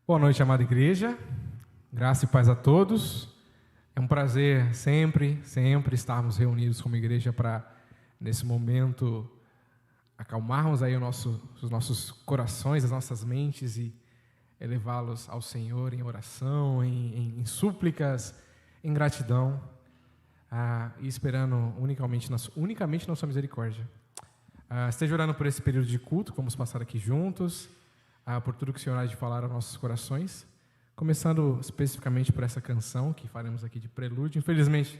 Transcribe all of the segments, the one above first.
Boa noite, amada igreja. Graça e paz a todos. É um prazer sempre estarmos reunidos como igreja para, nesse momento, acalmarmos aí os nossos corações, as nossas mentes e elevá-los ao Senhor em oração, em súplicas, em gratidão, e esperando unicamente na sua misericórdia. Esteja orando por esse período de culto que vamos passar aqui juntos, por tudo que o Senhor há de falar aos nossos corações, começando especificamente por essa canção que faremos aqui de prelúdio. Infelizmente,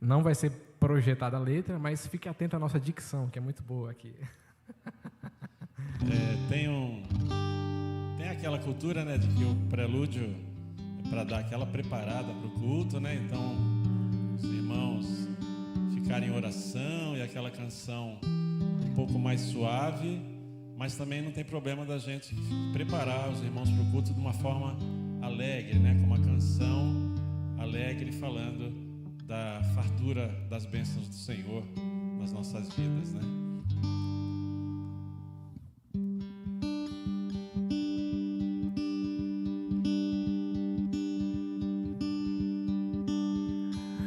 não vai ser projetada a letra, mas fique atento à nossa dicção, que é muito boa aqui. Tem aquela cultura, né, de que o prelúdio é para dar aquela preparada para o culto, né? Então, os irmãos ficarem em oração e aquela canção um pouco mais suave, mas também não tem problema da gente preparar os irmãos para o culto de uma forma alegre, né? Com uma canção alegre falando da fartura das bênçãos do Senhor nas nossas vidas, né?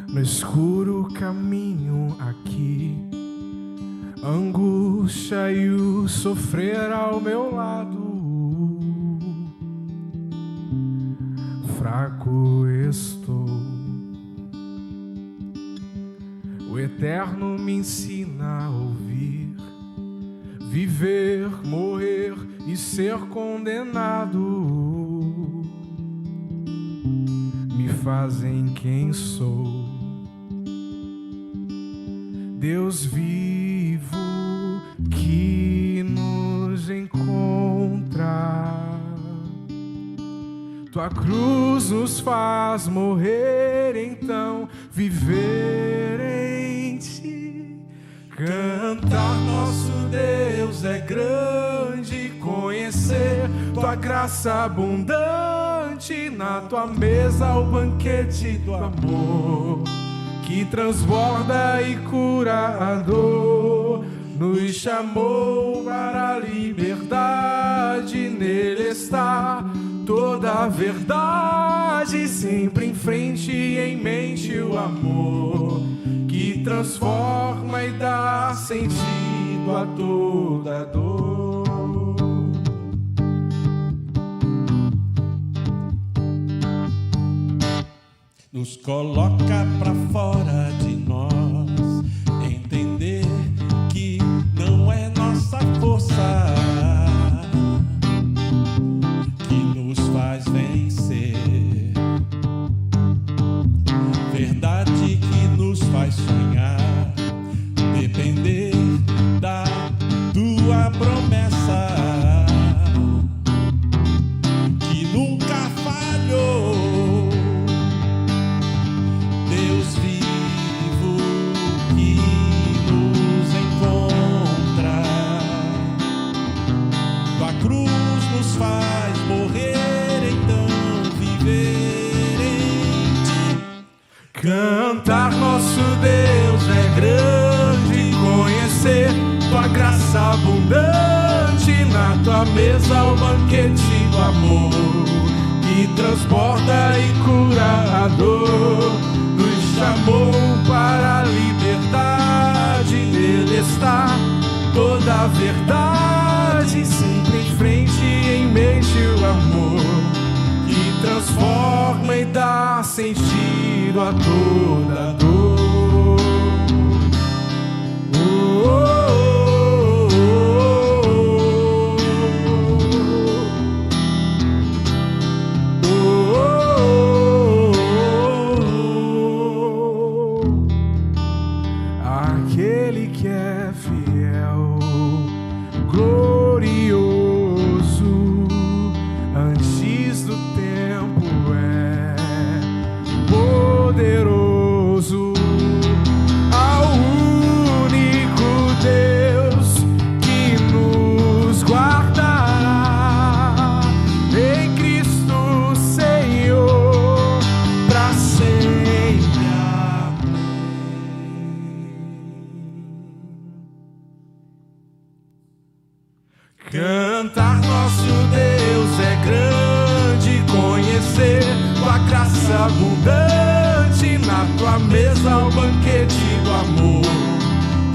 No escuro caminho aqui, angústia e o sofrer ao meu lado, fraco estou. O Eterno me ensina a ouvir, viver, morrer e ser condenado, me fazem quem sou. Deus vivo que nos encontra, tua cruz nos faz morrer, então viver em ti. Cantar nosso Deus é grande, conhecer tua graça abundante, na tua mesa o banquete do amor que transborda e cura a dor, nos chamou para a liberdade, nele está toda a verdade, sempre em frente e em mente o amor, que transforma e dá sentido a toda dor. Nos coloca pra fora de nós, entender que não é nossa força que nos faz vencer, verdade que nos faz sonhar, depender da tua promessa que nunca falhou. Faz morrer, então viver em ti. Cantar nosso Deus é grande, conhecer tua graça abundante, na tua mesa o banquete do amor, que transborda e cura a dor, nos chamou para a liberdade, nele está toda a verdade, sempre em frente e em mente o amor, que transforma e dá sentido a toda dor. Aquele que é fiel, glorioso, antes do tempo é poderoso, ao único Deus que nos guardará em Cristo Senhor, pra sempre. Amém. Cantar nosso Deus é grande, graça abundante, na tua mesa o banquete do amor,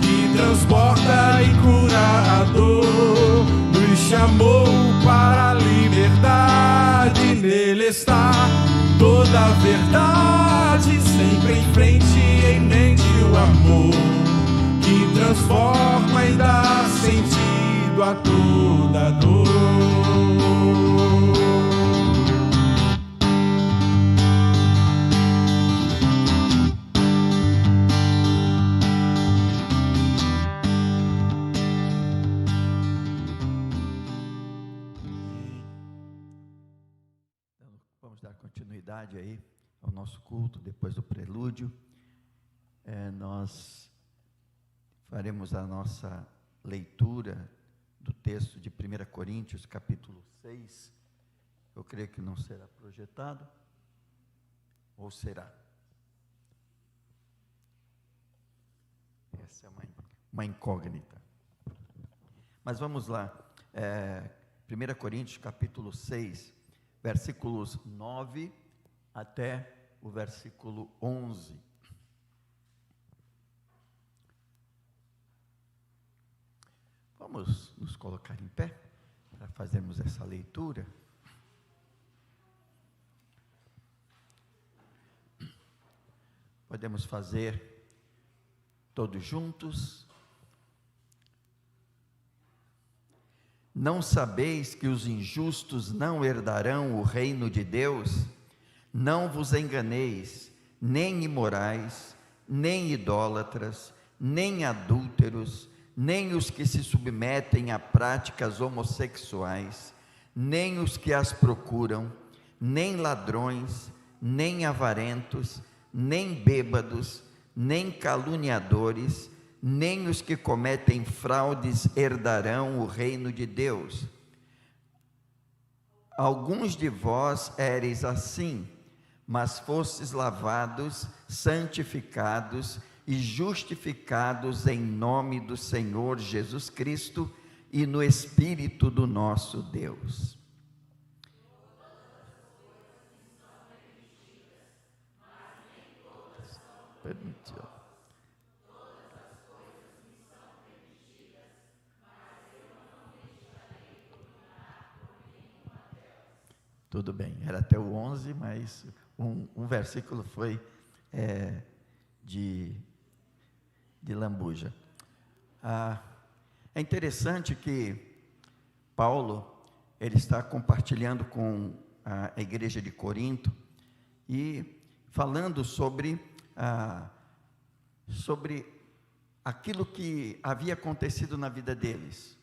que transborda e cura a dor, nos chamou para a liberdade, nele está toda a verdade, sempre em frente, em mente o amor, que transforma e dá sentido a toda dor. Vamos dar continuidade aí ao nosso culto, depois do prelúdio. Nós faremos a nossa leitura do texto de 1 Coríntios, capítulo 6. Eu creio que não será projetado, ou será? Essa é uma incógnita. Mas vamos lá. 1 Coríntios, capítulo 6, versículos 9 até o versículo 11. Vamos nos colocar em pé para fazermos essa leitura. Podemos fazer todos juntos. Não sabeis que os injustos não herdarão o reino de Deus? Não vos enganeis, nem imorais, nem idólatras, nem adúlteros, nem os que se submetem a práticas homossexuais, nem os que as procuram, nem ladrões, nem avarentos, nem bêbados, nem caluniadores, nem os que cometem fraudes herdarão o reino de Deus. Alguns de vós éreis assim, mas fostes lavados, santificados e justificados em nome do Senhor Jesus Cristo e no Espírito do nosso Deus. Permitiu. Tudo bem, era até o 11, mas um versículo foi de lambuja. É interessante que Paulo, ele está compartilhando com a igreja de Corinto e falando sobre aquilo que havia acontecido na vida deles,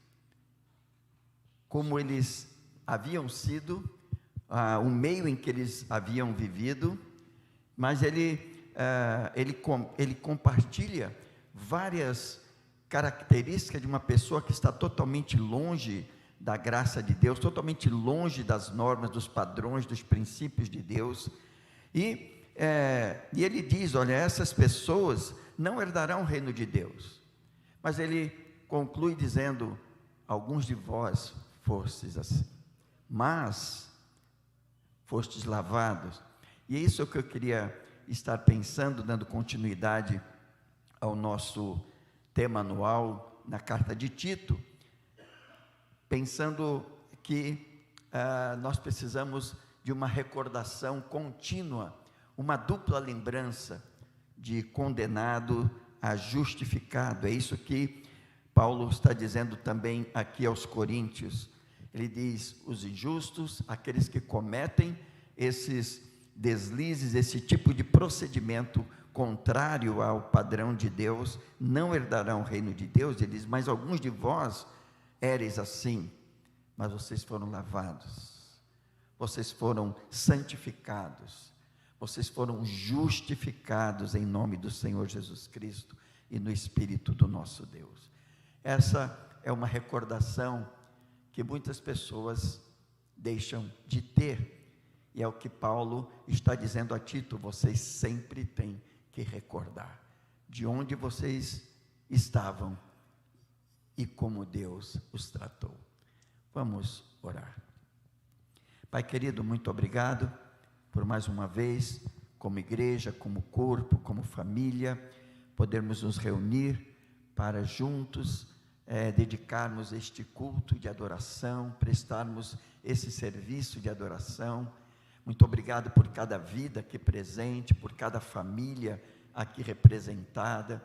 como eles haviam sido, o meio em que eles haviam vivido, mas ele compartilha várias características de uma pessoa que está totalmente longe da graça de Deus, totalmente longe das normas, dos padrões, dos princípios de Deus, e ele diz, olha, essas pessoas não herdarão o reino de Deus, mas ele conclui dizendo, alguns de vós fostes assim, mas fostes lavados. E é isso que eu queria estar pensando, dando continuidade ao nosso tema anual na carta de Tito, pensando que nós precisamos de uma recordação contínua, uma dupla lembrança de condenado a justificado. É isso que Paulo está dizendo também aqui aos Coríntios. Ele diz, os injustos, aqueles que cometem esses deslizes, esse tipo de procedimento contrário ao padrão de Deus, não herdarão o reino de Deus. Ele diz, mas alguns de vós éreis assim, mas vocês foram lavados, vocês foram santificados, vocês foram justificados em nome do Senhor Jesus Cristo e no Espírito do nosso Deus. Essa é uma recordação que muitas pessoas deixam de ter, e é o que Paulo está dizendo a Tito, vocês sempre têm que recordar de onde vocês estavam e como Deus os tratou. Vamos orar. Pai querido, muito obrigado por mais uma vez, como igreja, como corpo, como família, podermos nos reunir para juntos dedicarmos este culto de adoração, prestarmos esse serviço de adoração. Muito obrigado por cada vida aqui presente, por cada família aqui representada.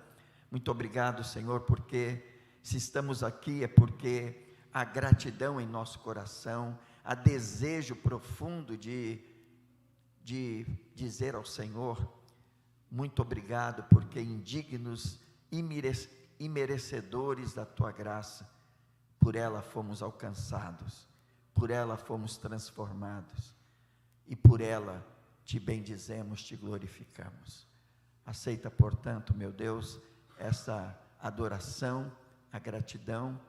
Muito obrigado, Senhor, porque se estamos aqui é porque há gratidão em nosso coração, há desejo profundo de dizer ao Senhor, muito obrigado, porque indignos e merecedores da Tua graça, por ela fomos alcançados, por ela fomos transformados, e por ela Te bendizemos, Te glorificamos. Aceita, portanto, meu Deus, essa adoração, a gratidão,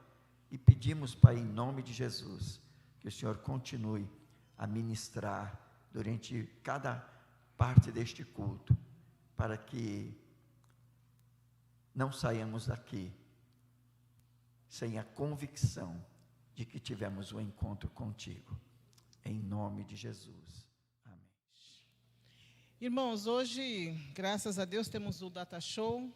e pedimos, Pai, em nome de Jesus, que o Senhor continue a ministrar durante cada parte deste culto, para que não saiamos daqui sem a convicção de que tivemos um encontro contigo, em nome de Jesus, amém. Irmãos, hoje, graças a Deus, temos o Data Show.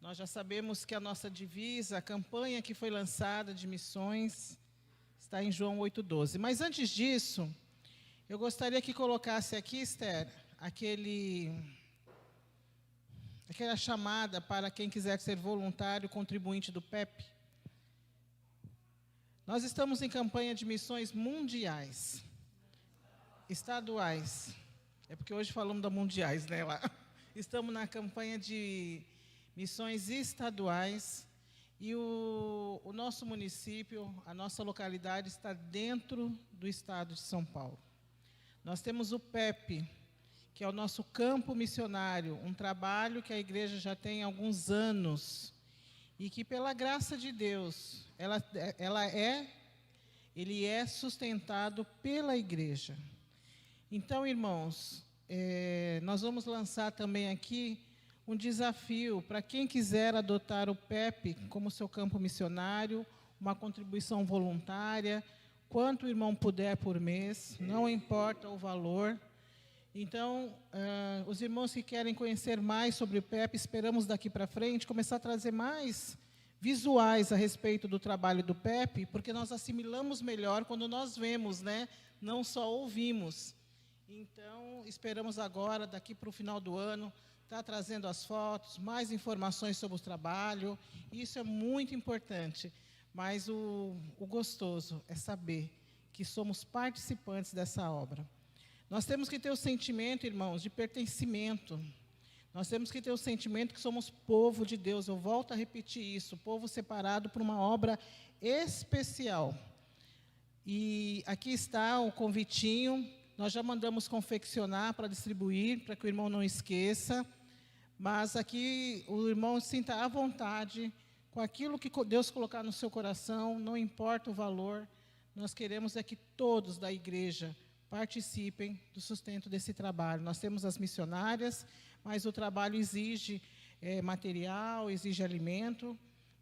Nós já sabemos que a nossa divisa, a campanha que foi lançada de missões, está em João 8,12. Mas antes disso, eu gostaria que colocasse aqui, Esther, aquela chamada para quem quiser ser voluntário, contribuinte do PEP. Nós estamos em campanha de missões mundiais, estaduais. É porque hoje falamos da mundiais, né? Lá. Estamos na campanha de missões estaduais e o nosso município, a nossa localidade está dentro do estado de São Paulo. Nós temos o PEP, que é o nosso campo missionário, um trabalho que a igreja já tem há alguns anos, e que, pela graça de Deus, ele é sustentado pela igreja. Então, irmãos, nós vamos lançar também aqui um desafio para quem quiser adotar o PEP como seu campo missionário, uma contribuição voluntária, quanto o irmão puder por mês, não importa o valor. Então, os irmãos que querem conhecer mais sobre o PEP, esperamos daqui para frente começar a trazer mais visuais a respeito do trabalho do PEP, porque nós assimilamos melhor quando nós vemos, né? Não só ouvimos. Então, esperamos agora, daqui para o final do ano, estar trazendo as fotos, mais informações sobre o trabalho. Isso é muito importante. Mas o gostoso é saber que somos participantes dessa obra. Nós temos que ter o sentimento, irmãos, de pertencimento. Nós temos que ter o sentimento que somos povo de Deus. Eu volto a repetir isso, povo separado para uma obra especial. E aqui está o convitinho. Nós já mandamos confeccionar para distribuir, para que o irmão não esqueça. Mas aqui o irmão sinta à vontade com aquilo que Deus colocar no seu coração, não importa o valor, nós queremos é que todos da igreja participem do sustento desse trabalho. Nós temos as missionárias, mas o trabalho exige material, exige alimento,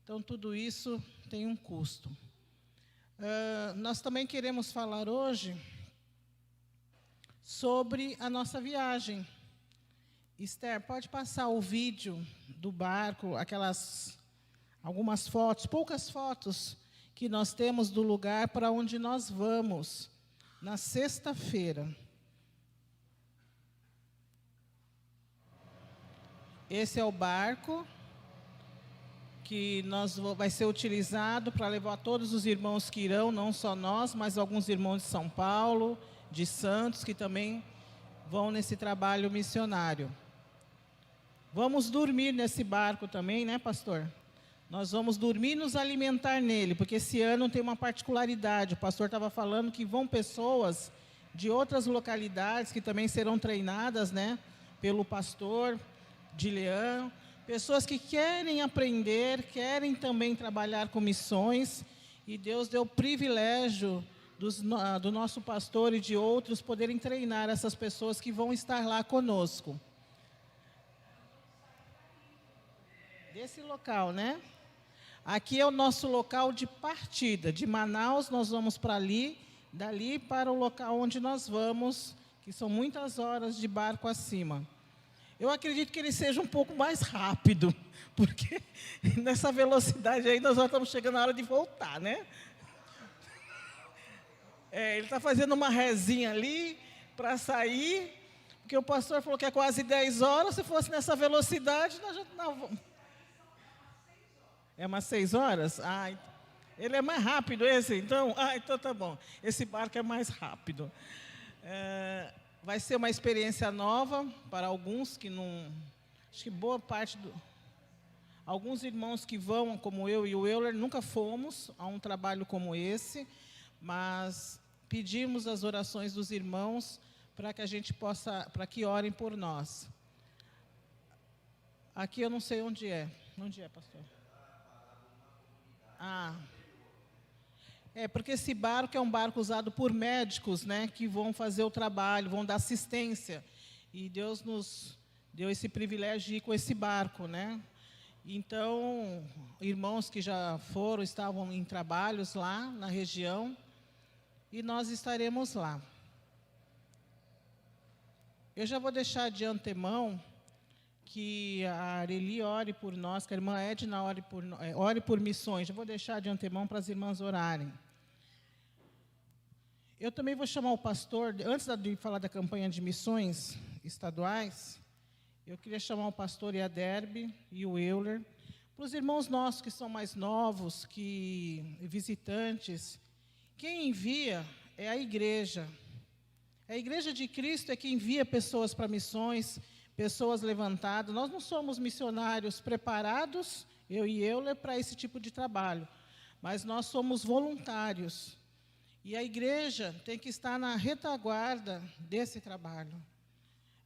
então tudo isso tem um custo. Nós também queremos falar hoje sobre a nossa viagem. Esther, pode passar o vídeo do barco, algumas fotos, poucas fotos que nós temos do lugar para onde nós vamos na sexta-feira. Esse é o barco que vai ser utilizado para levar todos os irmãos que irão, não só nós, mas alguns irmãos de São Paulo, de Santos, que também vão nesse trabalho missionário. Vamos dormir nesse barco também, né, pastor? Nós vamos dormir e nos alimentar nele, porque esse ano tem uma particularidade. O pastor estava falando que vão pessoas de outras localidades que também serão treinadas, né, pelo pastor de Leão, pessoas que querem aprender, querem também trabalhar com missões, e Deus deu o privilégio do nosso pastor e de outros poderem treinar essas pessoas que vão estar lá conosco. Desse local, né? Aqui é o nosso local de partida. De Manaus, nós vamos para ali, dali para o local onde nós vamos, que são muitas horas de barco acima. Eu acredito que ele seja um pouco mais rápido, porque nessa velocidade aí nós já estamos chegando na hora de voltar, né? Ele está fazendo uma rezinha ali para sair, porque o pastor falou que é quase 10 horas, se fosse nessa velocidade, nós já não. É umas 6 horas? Ele é mais rápido esse, então? Então tá bom. Esse barco é mais rápido. Vai ser uma experiência nova para alguns que não... Acho que boa parte do... Alguns irmãos que vão, como eu e o Euler, nunca fomos a um trabalho como esse, mas pedimos as orações dos irmãos para que a gente possa, para que orem por nós. Aqui eu não sei onde é. Onde é, pastor? Porque esse barco é um barco usado por médicos, né, que vão fazer o trabalho, vão dar assistência. E Deus nos deu esse privilégio de ir com esse barco, né? Então, irmãos que já foram, estavam em trabalhos lá na região, e nós estaremos lá. Eu já vou deixar de antemão que a Areli ore por nós, que a irmã Edna ore por missões. Eu vou deixar de antemão para as irmãs orarem. Eu também vou chamar o pastor, antes de falar da campanha de missões estaduais, eu queria chamar o pastor Iaderbe e o Euler, para os irmãos nossos que são mais novos, visitantes. Quem envia é a igreja. A igreja de Cristo é que envia pessoas para missões, pessoas levantadas. Nós não somos missionários preparados, eu e Euler, para esse tipo de trabalho, mas nós somos voluntários. E a igreja tem que estar na retaguarda desse trabalho.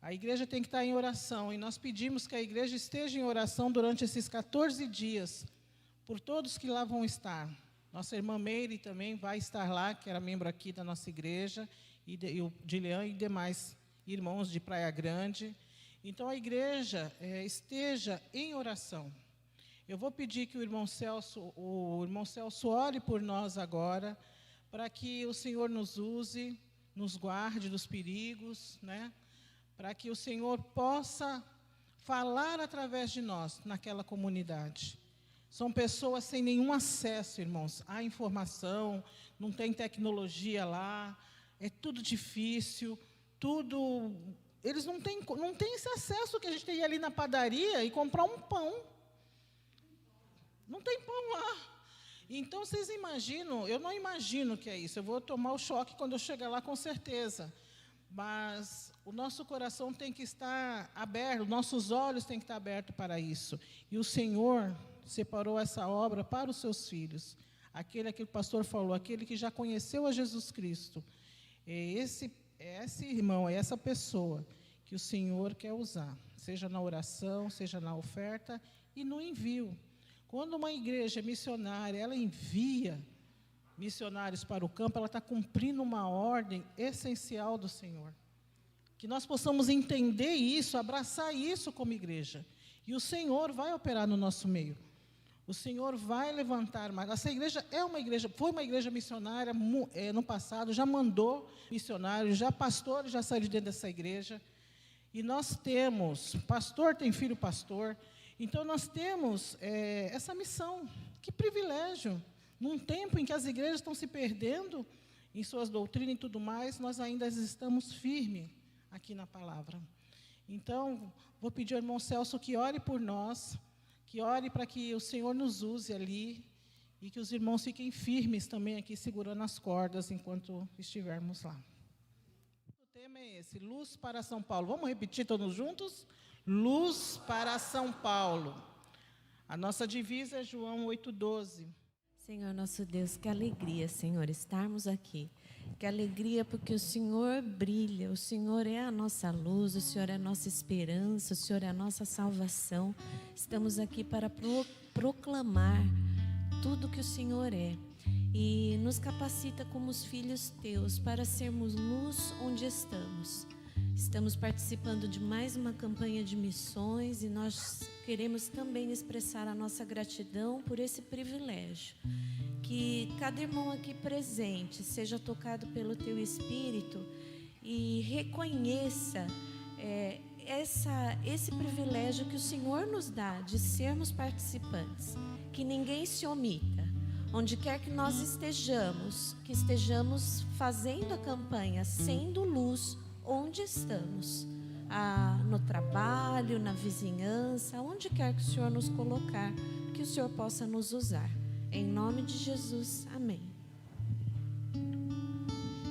A igreja tem que estar em oração, e nós pedimos que a igreja esteja em oração durante esses 14 dias, por todos que lá vão estar. Nossa irmã Meire também vai estar lá, que era membro aqui da nossa igreja, e o Dilean e demais irmãos de Praia Grande. Então, a igreja esteja em oração. Eu vou pedir que o irmão Celso ore por nós agora, para que o Senhor nos use, nos guarde dos perigos, né? Para que o Senhor possa falar através de nós naquela comunidade. São pessoas sem nenhum acesso, irmãos, à informação, não tem tecnologia lá, é tudo difícil, tudo... Eles não têm esse acesso que a gente tem ali na padaria e comprar um pão. Não tem pão lá. Então, vocês imaginam, eu não imagino o que é isso, eu vou tomar o choque quando eu chegar lá, com certeza. Mas o nosso coração tem que estar aberto, nossos olhos têm que estar abertos para isso. E o Senhor separou essa obra para os seus filhos. Aquele que o pastor falou, aquele que já conheceu a Jesus Cristo. Esse irmão, é essa pessoa que o Senhor quer usar, seja na oração, seja na oferta e no envio. Quando uma igreja missionária, ela envia missionários para o campo, ela está cumprindo uma ordem essencial do Senhor. Que nós possamos entender isso, abraçar isso como igreja. E o Senhor vai operar no nosso meio. O Senhor vai levantar mais. Essa igreja foi uma igreja missionária no passado, já mandou missionários, já pastores já saíram de dentro dessa igreja. E nós temos, pastor tem filho pastor, então nós temos essa missão. Que privilégio! Num tempo em que as igrejas estão se perdendo em suas doutrinas e tudo mais, nós ainda estamos firmes aqui na palavra. Então, vou pedir ao irmão Celso que ore por nós, que ore para que o Senhor nos use ali e que os irmãos fiquem firmes também aqui, segurando as cordas enquanto estivermos lá. O tema é esse, luz para São Paulo. Vamos repetir todos juntos? Luz para São Paulo. A nossa divisa é João 8:12. Senhor nosso Deus, que alegria, Senhor, estarmos aqui. Que alegria porque o Senhor brilha, o Senhor é a nossa luz, o Senhor é a nossa esperança, o Senhor é a nossa salvação. Estamos aqui para proclamar tudo que o Senhor é. E nos capacita como os filhos teus para sermos luz onde estamos. Estamos participando de mais uma campanha de missões e nós queremos também expressar a nossa gratidão por esse privilégio. Que cada irmão aqui presente seja tocado pelo Teu Espírito e reconheça esse privilégio que o Senhor nos dá de sermos participantes, que ninguém se omita, onde quer que nós estejamos, que estejamos fazendo a campanha, sendo luz onde estamos, no trabalho, na vizinhança, onde quer que o Senhor nos colocar, que o Senhor possa nos usar. Em nome de Jesus, amém.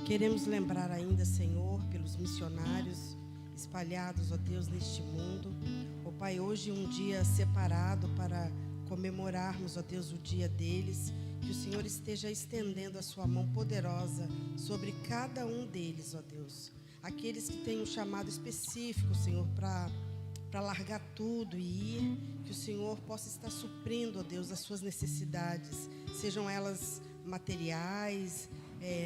Queremos lembrar ainda, Senhor, pelos missionários espalhados, ó Deus, neste mundo. Ó Pai, hoje um dia separado para comemorarmos, ó Deus, o dia deles. Que o Senhor esteja estendendo a sua mão poderosa sobre cada um deles, ó Deus. Aqueles que têm um chamado específico, Senhor, para largar tudo e ir, que o Senhor possa estar suprindo, ó Deus, as suas necessidades, sejam elas materiais,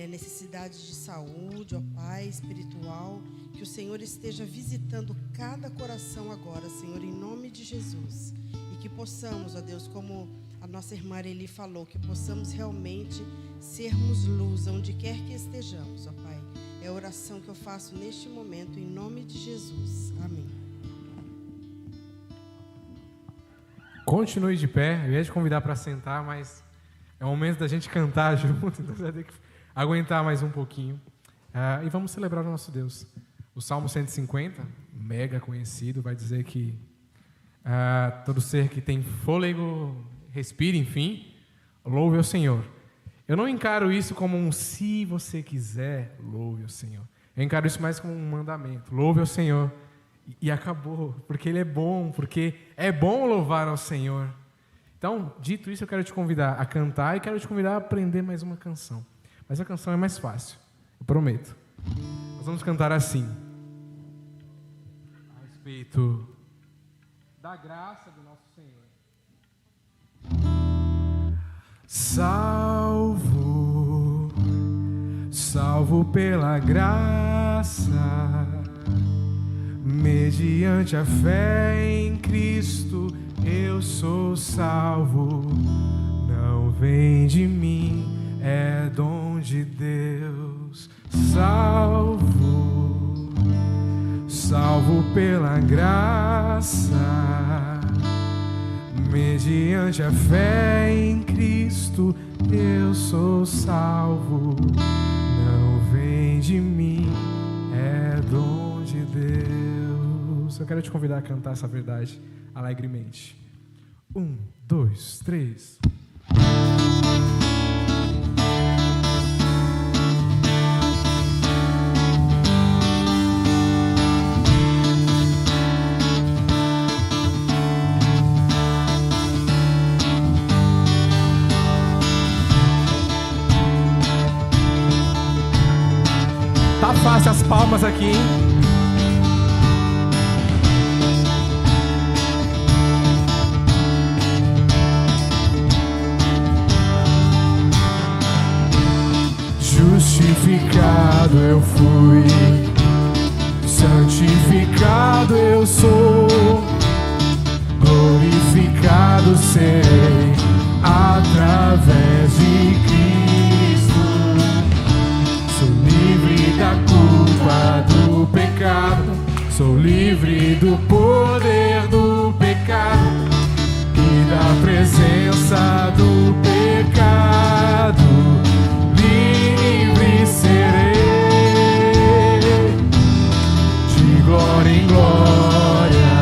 necessidades de saúde, ó Pai, espiritual, que o Senhor esteja visitando cada coração agora, Senhor, em nome de Jesus, e que possamos, ó Deus, como a nossa irmã Areli falou, que possamos realmente sermos luz onde quer que estejamos, ó Pai. É a oração que eu faço neste momento, em nome de Jesus. Amém. Continue de pé. Eu ia te convidar para sentar, mas é o momento da gente cantar junto, então você vai ter que aguentar mais um pouquinho. E vamos celebrar o nosso Deus. O Salmo 150, mega conhecido, vai dizer que todo ser que tem fôlego, respire, enfim, louve ao Senhor. Eu não encaro isso como um se você quiser, louve ao Senhor. Eu encaro isso mais como um mandamento. Louve ao Senhor. E acabou, porque Ele é bom, porque é bom louvar ao Senhor. Então, dito isso, eu quero te convidar a cantar e quero te convidar a aprender mais uma canção. Mas a canção é mais fácil, eu prometo. Nós vamos cantar assim, a respeito da graça do nosso Senhor. Salvo pela graça, mediante a fé em Cristo, eu sou salvo. Não vem de mim, é dom de Deus. Salvo pela graça, mediante a fé em Cristo, eu sou salvo. Não vem de mim, é dom de Deus. Eu quero te convidar a cantar essa verdade alegremente. 1, 2, 3. Tá fácil as palmas aqui, hein? Justificado eu fui, santificado eu sou, glorificado serei através de Cristo. Sou livre da culpa do pecado, sou livre do poder do pecado e da presença do pecado. Livre serei, de glória em glória,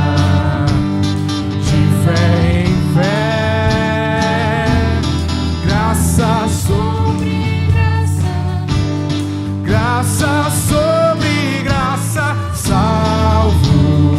de fé em fé, graça sobre graça, graça sobre graça, salvo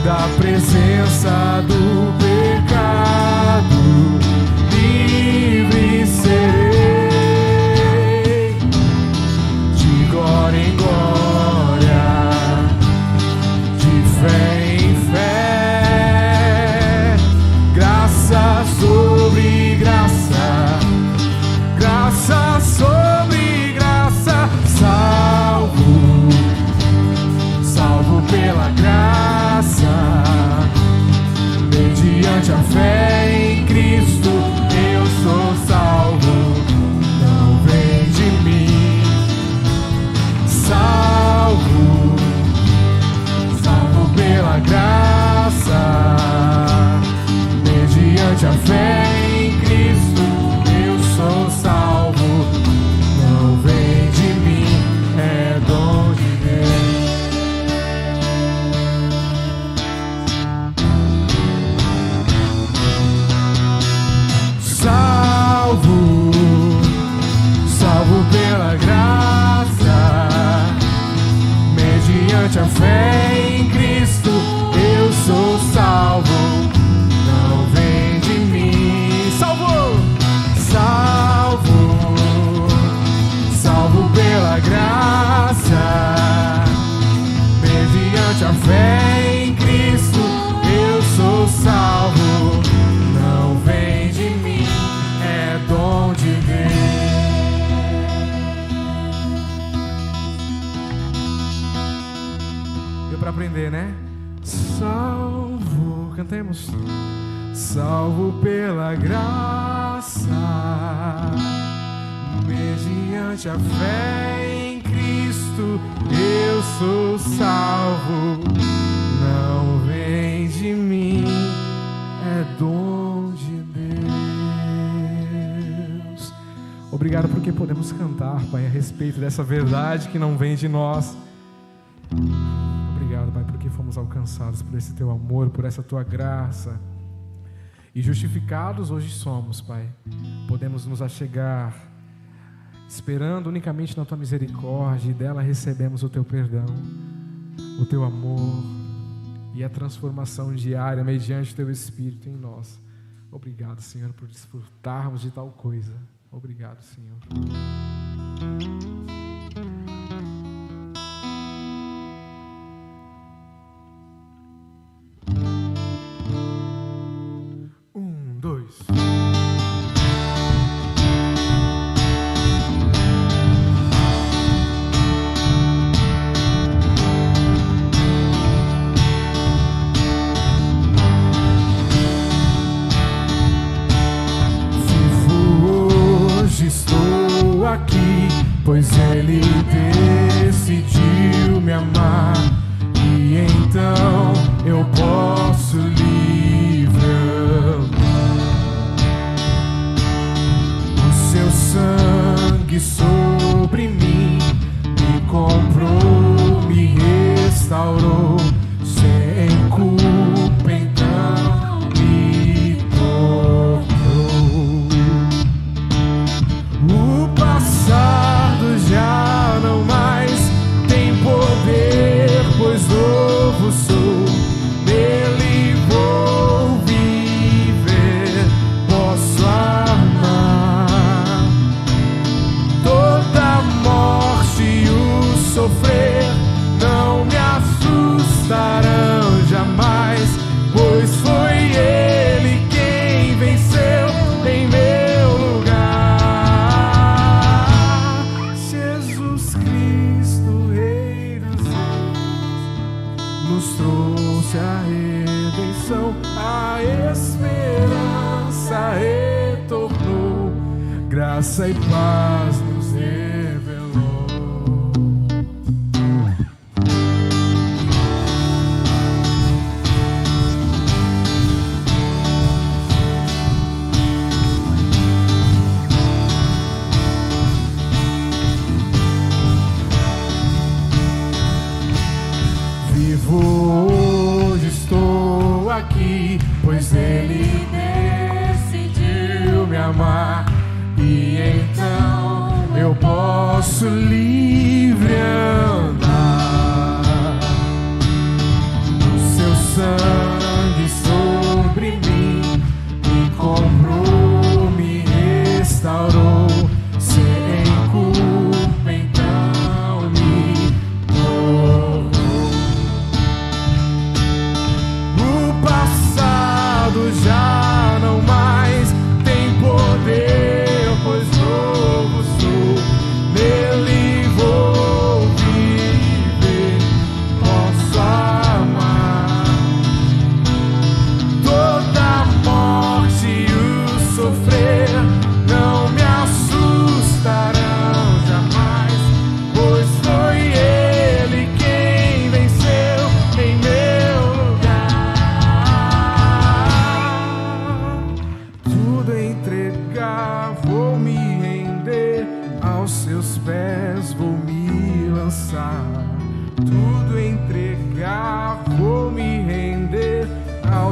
da presença do pecado, livre serei, de glória em glória, de fé em fé, graça sobre graça, graça sobre graça, salvo pela graça, mediante a fé em Cristo, eu sou salvo, não vem de mim. Salvo pela graça, mediante a fé em Cristo, eu sou salvo, não vem de mim, é dom de Deus. Salvo pela graça, mediante a fé em Cristo, eu sou salvo, não vem de mim. Salvo pela graça, mediante a fé em Cristo, eu sou salvo, não vem de mim, é dom de Deus. Deu para aprender, né? Salvo, cantemos. Salvo pela graça, mediante a fé em Cristo, eu sou salvo, não vem de mim, é dom de Deus. Obrigado porque podemos cantar, Pai, a respeito dessa verdade que não vem de nós. Obrigado, Pai, porque fomos alcançados por esse Teu amor, por essa Tua graça. E justificados hoje somos, Pai. Podemos nos achegar, esperando unicamente na Tua misericórdia, e dela recebemos o Teu perdão, o Teu amor e a transformação diária mediante o Teu Espírito em nós. Obrigado, Senhor, por desfrutarmos de tal coisa. Obrigado, Senhor. Pois Ele decidiu me amar, e então eu posso livre andar. O Seu sangue sobre mim me comprou, me restaurou, sem culpa então me tornou. O passado já não mais tem poder, pois novo sou, nele vou viver, posso amar. Toda morte e o sofrer não me assustarão jamais, pois foi Ele quem venceu em meu lugar. Jesus Cristo, Rei dos Reis, nos trouxe a redenção, a esperança retornou, graça e paz nos revelou. Hoje estou aqui, pois Ele decidiu me amar, e então eu posso livre andar. O Seu sangue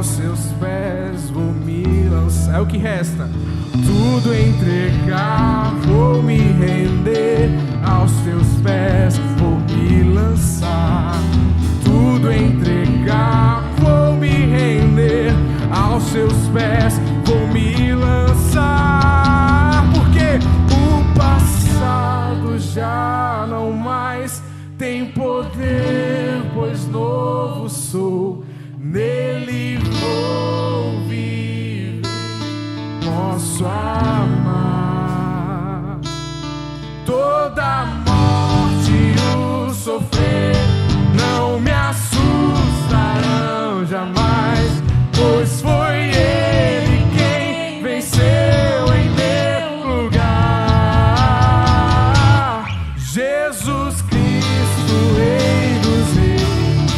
aos seus pés vou me lançar. É o que resta. Tudo entregar, vou me render. Aos teus pés vou me lançar. Tudo entregar, vou me render. Aos seus pés vou me lançar. Porque o passado já não mais tem poder, pois novo sou. Nele vou viver, posso amar. Toda a morte e o sofrer não me assustarão jamais, pois foi Ele quem venceu em meu lugar. Jesus Cristo, Rei dos Reis,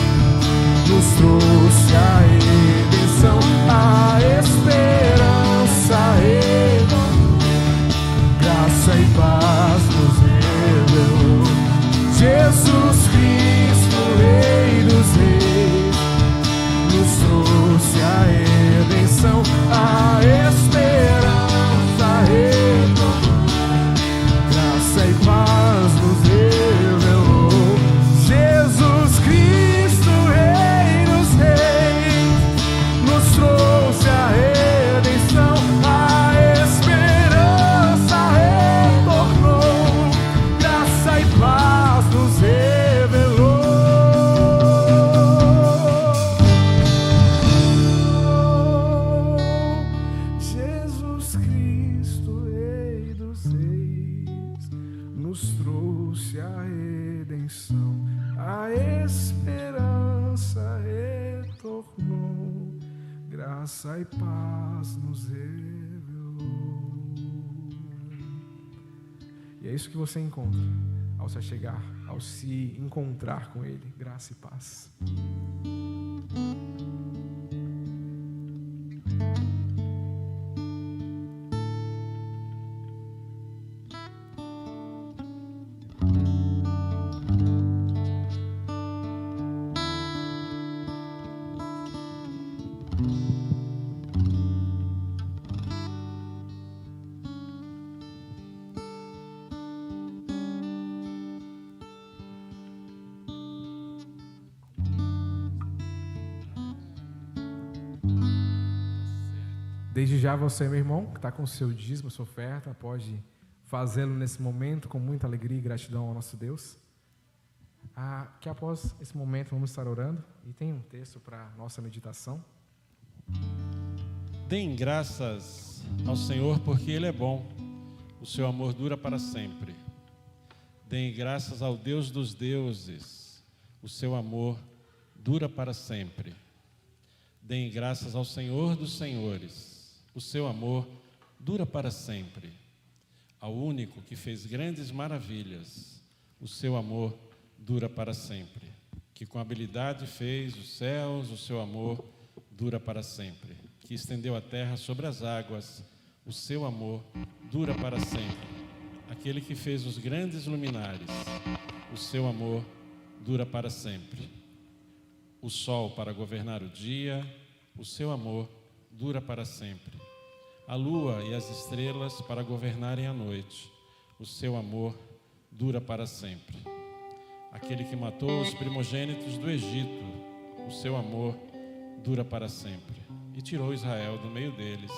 nos trouxe a redenção, a esperança, graça e paz nos revelou. Jesus Cristo, Rei dos Reis, nos trouxe a redenção, a esperança, graça e paz nos revelou. Jesus Cristo, Rei dos Reis, nos trouxe a redenção, a esperança retornou, graça e paz nos revelou. Jesus Cristo, Rei dos Reis, nos trouxe a redenção, a esperança retornou, graça e paz nos revelou. E é isso que você encontra ao se chegar, ao se encontrar com Ele, graça e paz. Desde já você, meu irmão, que está com o seu dízimo, sua oferta, pode fazê-lo nesse momento com muita alegria e gratidão ao nosso Deus. Que após esse momento vamos estar orando e tem um texto para nossa meditação. Deem graças ao Senhor porque Ele é bom, o seu amor dura para sempre. Deem graças ao Deus dos deuses, o seu amor dura para sempre. Deem graças ao Senhor dos senhores, o seu amor dura para sempre. Ao único que fez grandes maravilhas, o seu amor dura para sempre. Que com habilidade fez os céus, o seu amor dura para sempre. Que estendeu a terra sobre as águas, o seu amor dura para sempre. Aquele que fez os grandes luminares, o seu amor dura para sempre. O sol para governar o dia, o seu amor dura para sempre. A lua e as estrelas para governarem a noite, o seu amor dura para sempre. Aquele que matou os primogênitos do Egito, o seu amor dura para sempre. E tirou Israel do meio deles,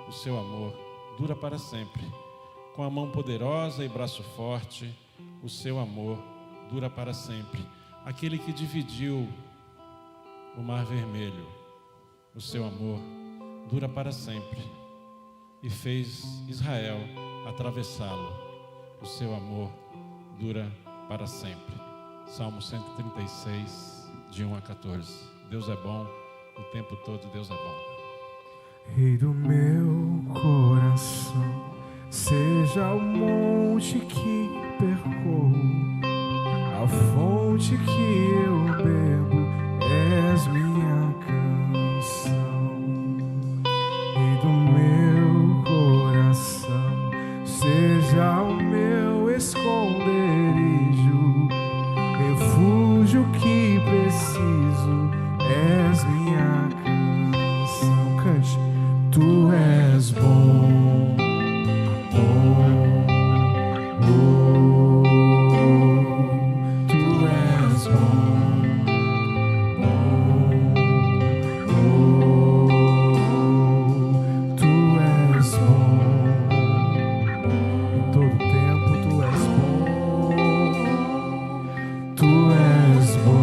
o seu amor dura para sempre. Com a mão poderosa e braço forte, o seu amor dura para sempre. Aquele que dividiu o mar vermelho, o seu amor dura para sempre. E fez Israel atravessá-lo, o seu amor dura para sempre. Salmo 136, de 1 a 14. Deus é bom, o tempo todo Deus é bom. Rei do meu coração, seja o monte que percorro, a fonte que eu bebo, és minha canção. Rei do meu coração, seja o meu esconderijo, refúgio que preciso, és minha canção. Tu és bom, Tu és bom, Tu és bom, em todo tempo Tu és bom, Tu és bom.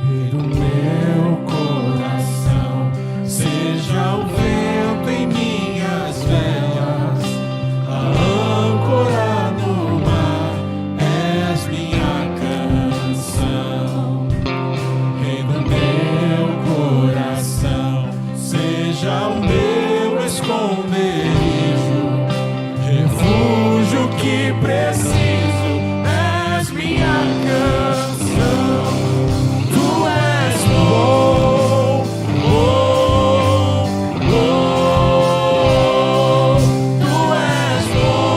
E do meu coração seja o vento em minhas veias, a âncora no mar, és minha canção. E do meu coração seja o meu esconderijo, refúgio que preciso, és minha canção. Tu és bom, Tu és bom,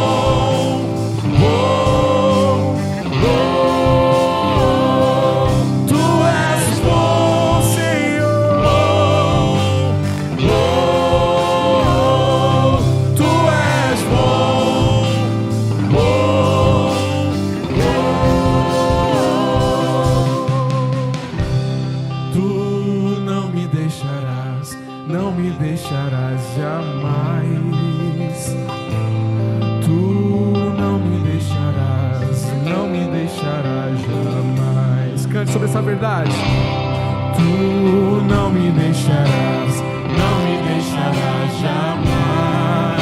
Tu és bom, Senhor. Tu és bom, Tu não me deixarás, não me deixarás jamais. Tu não me deixarás, não me deixarás jamais. Cante sobre essa verdade. Tu não me deixarás, não me deixarás jamais.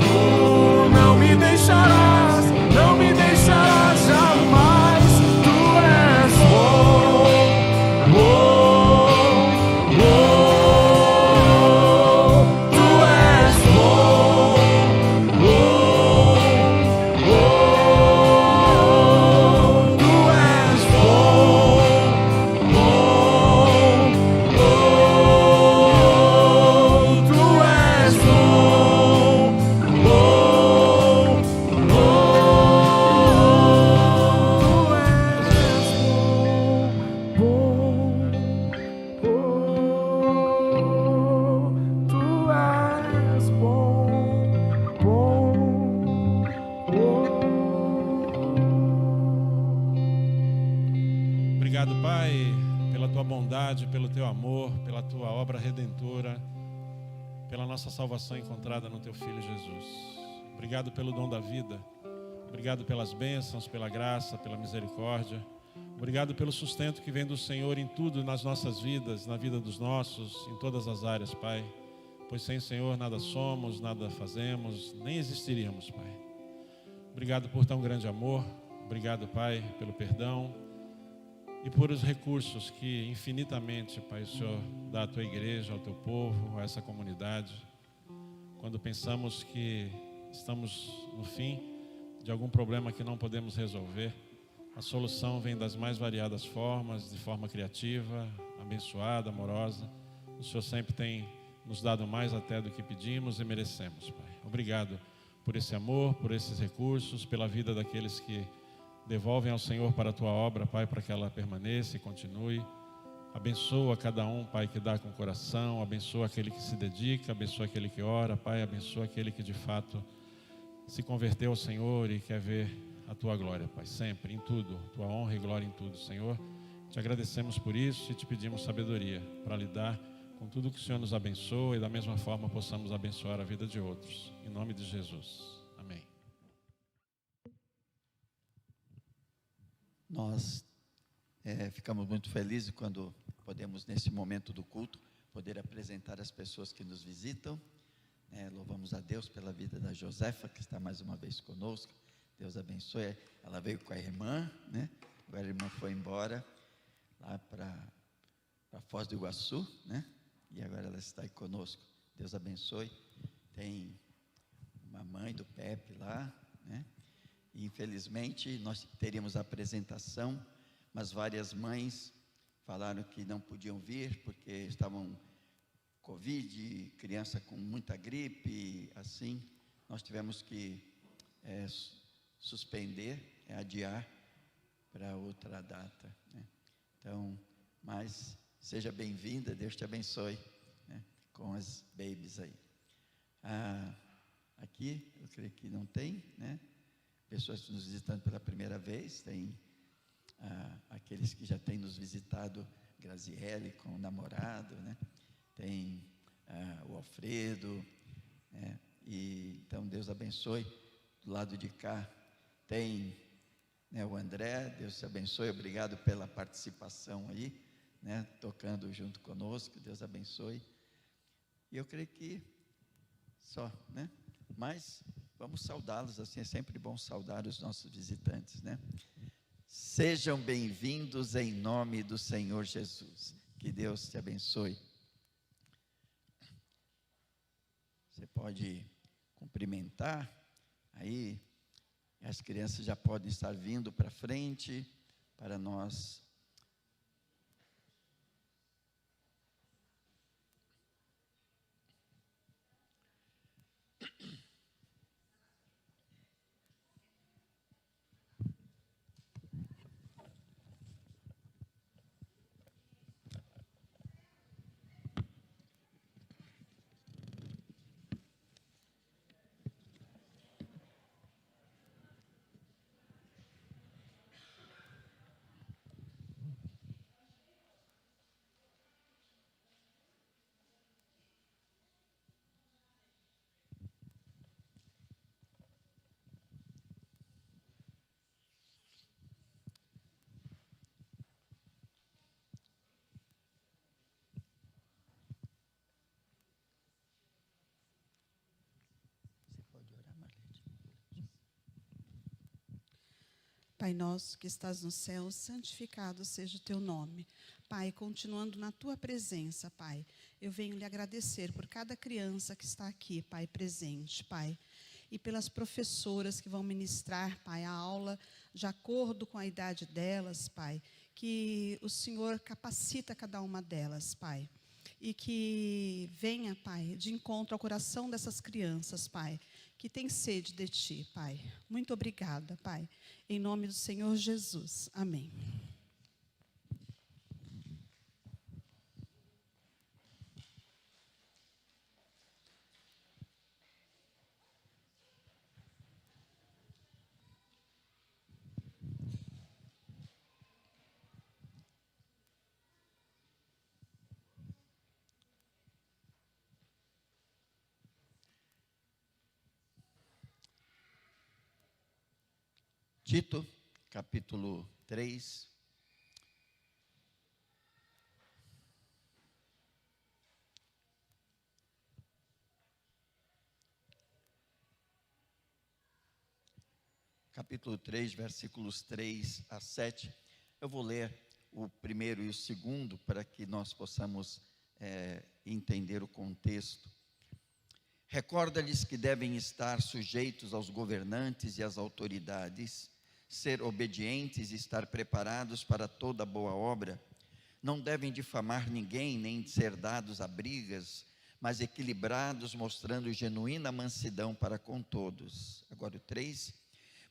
Tu não me deixarás, não me deixarás jamais. Tu és bom, Tu és bom, Tu és Obrigado, Pai, pela Tua bondade, pelo Teu amor, pela Tua obra redentora, pela nossa salvação encontrada no Teu Filho Jesus. Obrigado pelo dom da vida. Obrigado pelas bênçãos, pela graça, pela misericórdia. Obrigado pelo sustento que vem do Senhor em tudo nas nossas vidas, na vida dos nossos, em todas as áreas, Pai. Pois sem o Senhor nada somos, nada fazemos, nem existiríamos, Pai. Obrigado por tão grande amor. Obrigado, Pai, pelo perdão e por os recursos que infinitamente, Pai, o Senhor dá à Tua igreja, ao Teu povo, a essa comunidade. Quando pensamos que estamos no fim de algum problema que não podemos resolver, a solução vem das mais variadas formas, de forma criativa, abençoada, amorosa. O Senhor sempre tem nos dado mais até do que pedimos e merecemos, Pai. Obrigado por esse amor, por esses recursos, pela vida daqueles que devolvem ao Senhor para a Tua obra, Pai, para que ela permaneça e continue. Abençoa cada um, Pai, que dá com o coração. Abençoa aquele que se dedica, abençoa aquele que ora, Pai. Abençoa aquele que de fato se converteu ao Senhor e quer ver a Tua glória, Pai, sempre, em tudo, Tua honra e glória em tudo, Senhor. Te agradecemos por isso e te pedimos sabedoria para lidar com tudo que o Senhor nos abençoa e da mesma forma possamos abençoar a vida de outros. Em nome de Jesus. Amém. Nós ficamos muito felizes quando podemos, nesse momento do culto, poder apresentar as pessoas que nos visitam. Louvamos a Deus pela vida da Josefa, que está mais uma vez conosco. Deus abençoe. Ela veio com a irmã, né? Agora a irmã foi embora lá para Foz do Iguaçu, né? E agora ela está aí conosco. Deus abençoe. Tem uma mãe do Pepe lá, né? E infelizmente nós teríamos a apresentação, mas várias mães falaram que não podiam vir porque estavam Covid, criança com muita gripe, assim. Nós tivemos que suspender, adiar, para outra data, né? Então, mas seja bem-vinda, Deus te abençoe, né, com as babies aí. Aqui, eu creio que não tem, né, pessoas nos visitando pela primeira vez, tem aqueles que já têm nos visitado, Graziele com o namorado, né, tem o Alfredo, né, e então Deus abençoe. Do lado de cá tem, né, o André, Deus te abençoe, obrigado pela participação aí, né, tocando junto conosco, Deus abençoe. E eu creio que só, né, mas vamos saudá-los, assim é sempre bom saudar os nossos visitantes, né. Sejam bem-vindos em nome do Senhor Jesus, que Deus te abençoe. Você pode cumprimentar, aí as crianças já podem estar vindo para frente, para nós. Pai nosso que estás no céu, santificado seja o teu nome. Pai, continuando na tua presença, Pai, eu venho lhe agradecer por cada criança que está aqui, Pai, presente, Pai. E pelas professoras que vão ministrar, Pai, a aula de acordo com a idade delas, Pai. Que o Senhor capacita cada uma delas, Pai. E que venha, Pai, de encontro ao coração dessas crianças, Pai, que tem sede de Ti, Pai. Muito obrigada, Pai. Em nome do Senhor Jesus. Amém. Tito, capítulo 3. Capítulo 3, versículos 3 a 7. Eu vou ler o primeiro e o segundo para que nós possamos entender o contexto. Recorda-lhes que devem estar sujeitos aos governantes e às autoridades, ser obedientes e estar preparados para toda boa obra. Não devem difamar ninguém, nem ser dados a brigas, mas equilibrados, mostrando genuína mansidão para com todos. Agora o 3.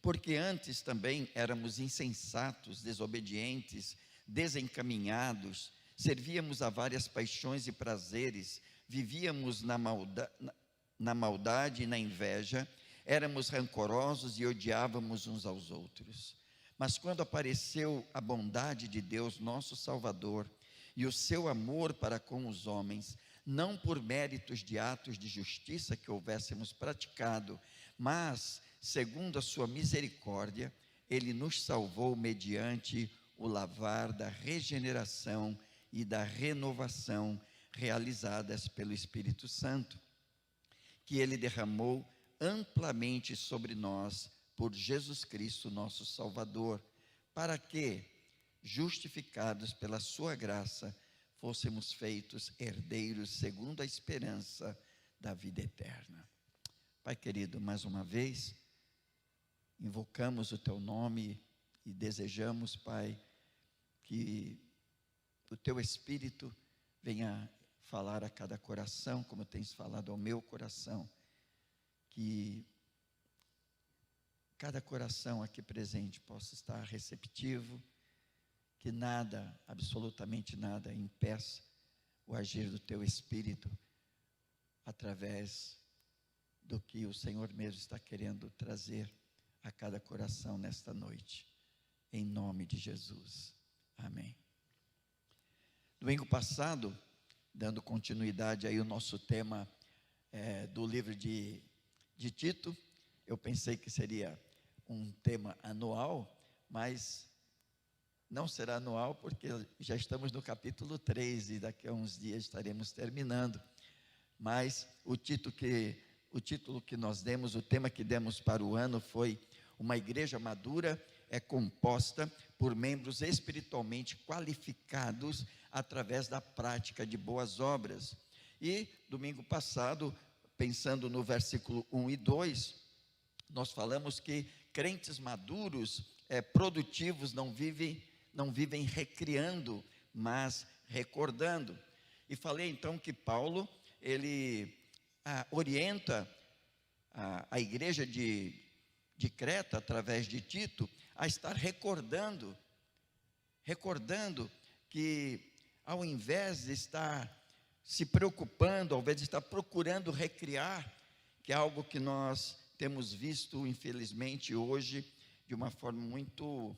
Porque antes também éramos insensatos, desobedientes, desencaminhados, servíamos a várias paixões e prazeres, vivíamos na maldade e na inveja, éramos rancorosos e odiávamos uns aos outros. Mas quando apareceu a bondade de Deus, nosso Salvador, e o seu amor para com os homens, não por méritos de atos de justiça que houvéssemos praticado, mas, segundo a sua misericórdia, Ele nos salvou mediante o lavar da regeneração e da renovação realizadas pelo Espírito Santo, que Ele derramou amplamente sobre nós por Jesus Cristo, nosso Salvador, para que, justificados pela sua graça, fôssemos feitos herdeiros segundo a esperança da vida eterna. Pai querido, mais uma vez, invocamos o teu nome e desejamos, Pai, que o teu Espírito venha falar a cada coração, como tens falado ao meu coração, que cada coração aqui presente possa estar receptivo, que nada, absolutamente nada, impeça o agir do teu Espírito através do que o Senhor mesmo está querendo trazer a cada coração nesta noite, em nome de Jesus, amém. Domingo passado, dando continuidade aí ao nosso tema do livro de Tito, eu pensei que seria um tema anual, mas não será anual porque já estamos no capítulo 3 e daqui a uns dias estaremos terminando, mas o título que nós demos, o tema que demos para o ano foi: uma igreja madura é composta por membros espiritualmente qualificados através da prática de boas obras. E domingo passado, pensando no versículo 1 e 2, nós falamos que crentes maduros, produtivos, não vivem recriando, mas recordando. E falei então que Paulo, ele orienta a igreja de Creta, através de Tito, a estar recordando que ao invés de estar se preocupando, ao invés de estar procurando recriar, que é algo que nós temos visto, infelizmente, hoje, de uma forma muito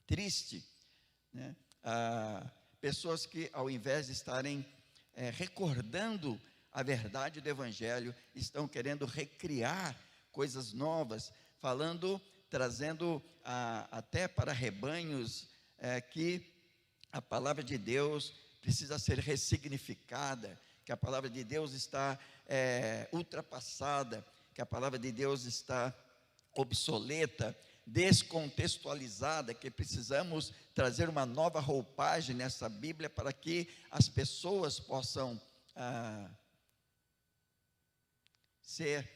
triste, né? Pessoas que, ao invés de estarem recordando a verdade do Evangelho, estão querendo recriar coisas novas, trazendo até para rebanhos que a palavra de Deus precisa ser ressignificada, que a palavra de Deus está ultrapassada, que a palavra de Deus está obsoleta, descontextualizada, que precisamos trazer uma nova roupagem nessa Bíblia para que as pessoas possam ser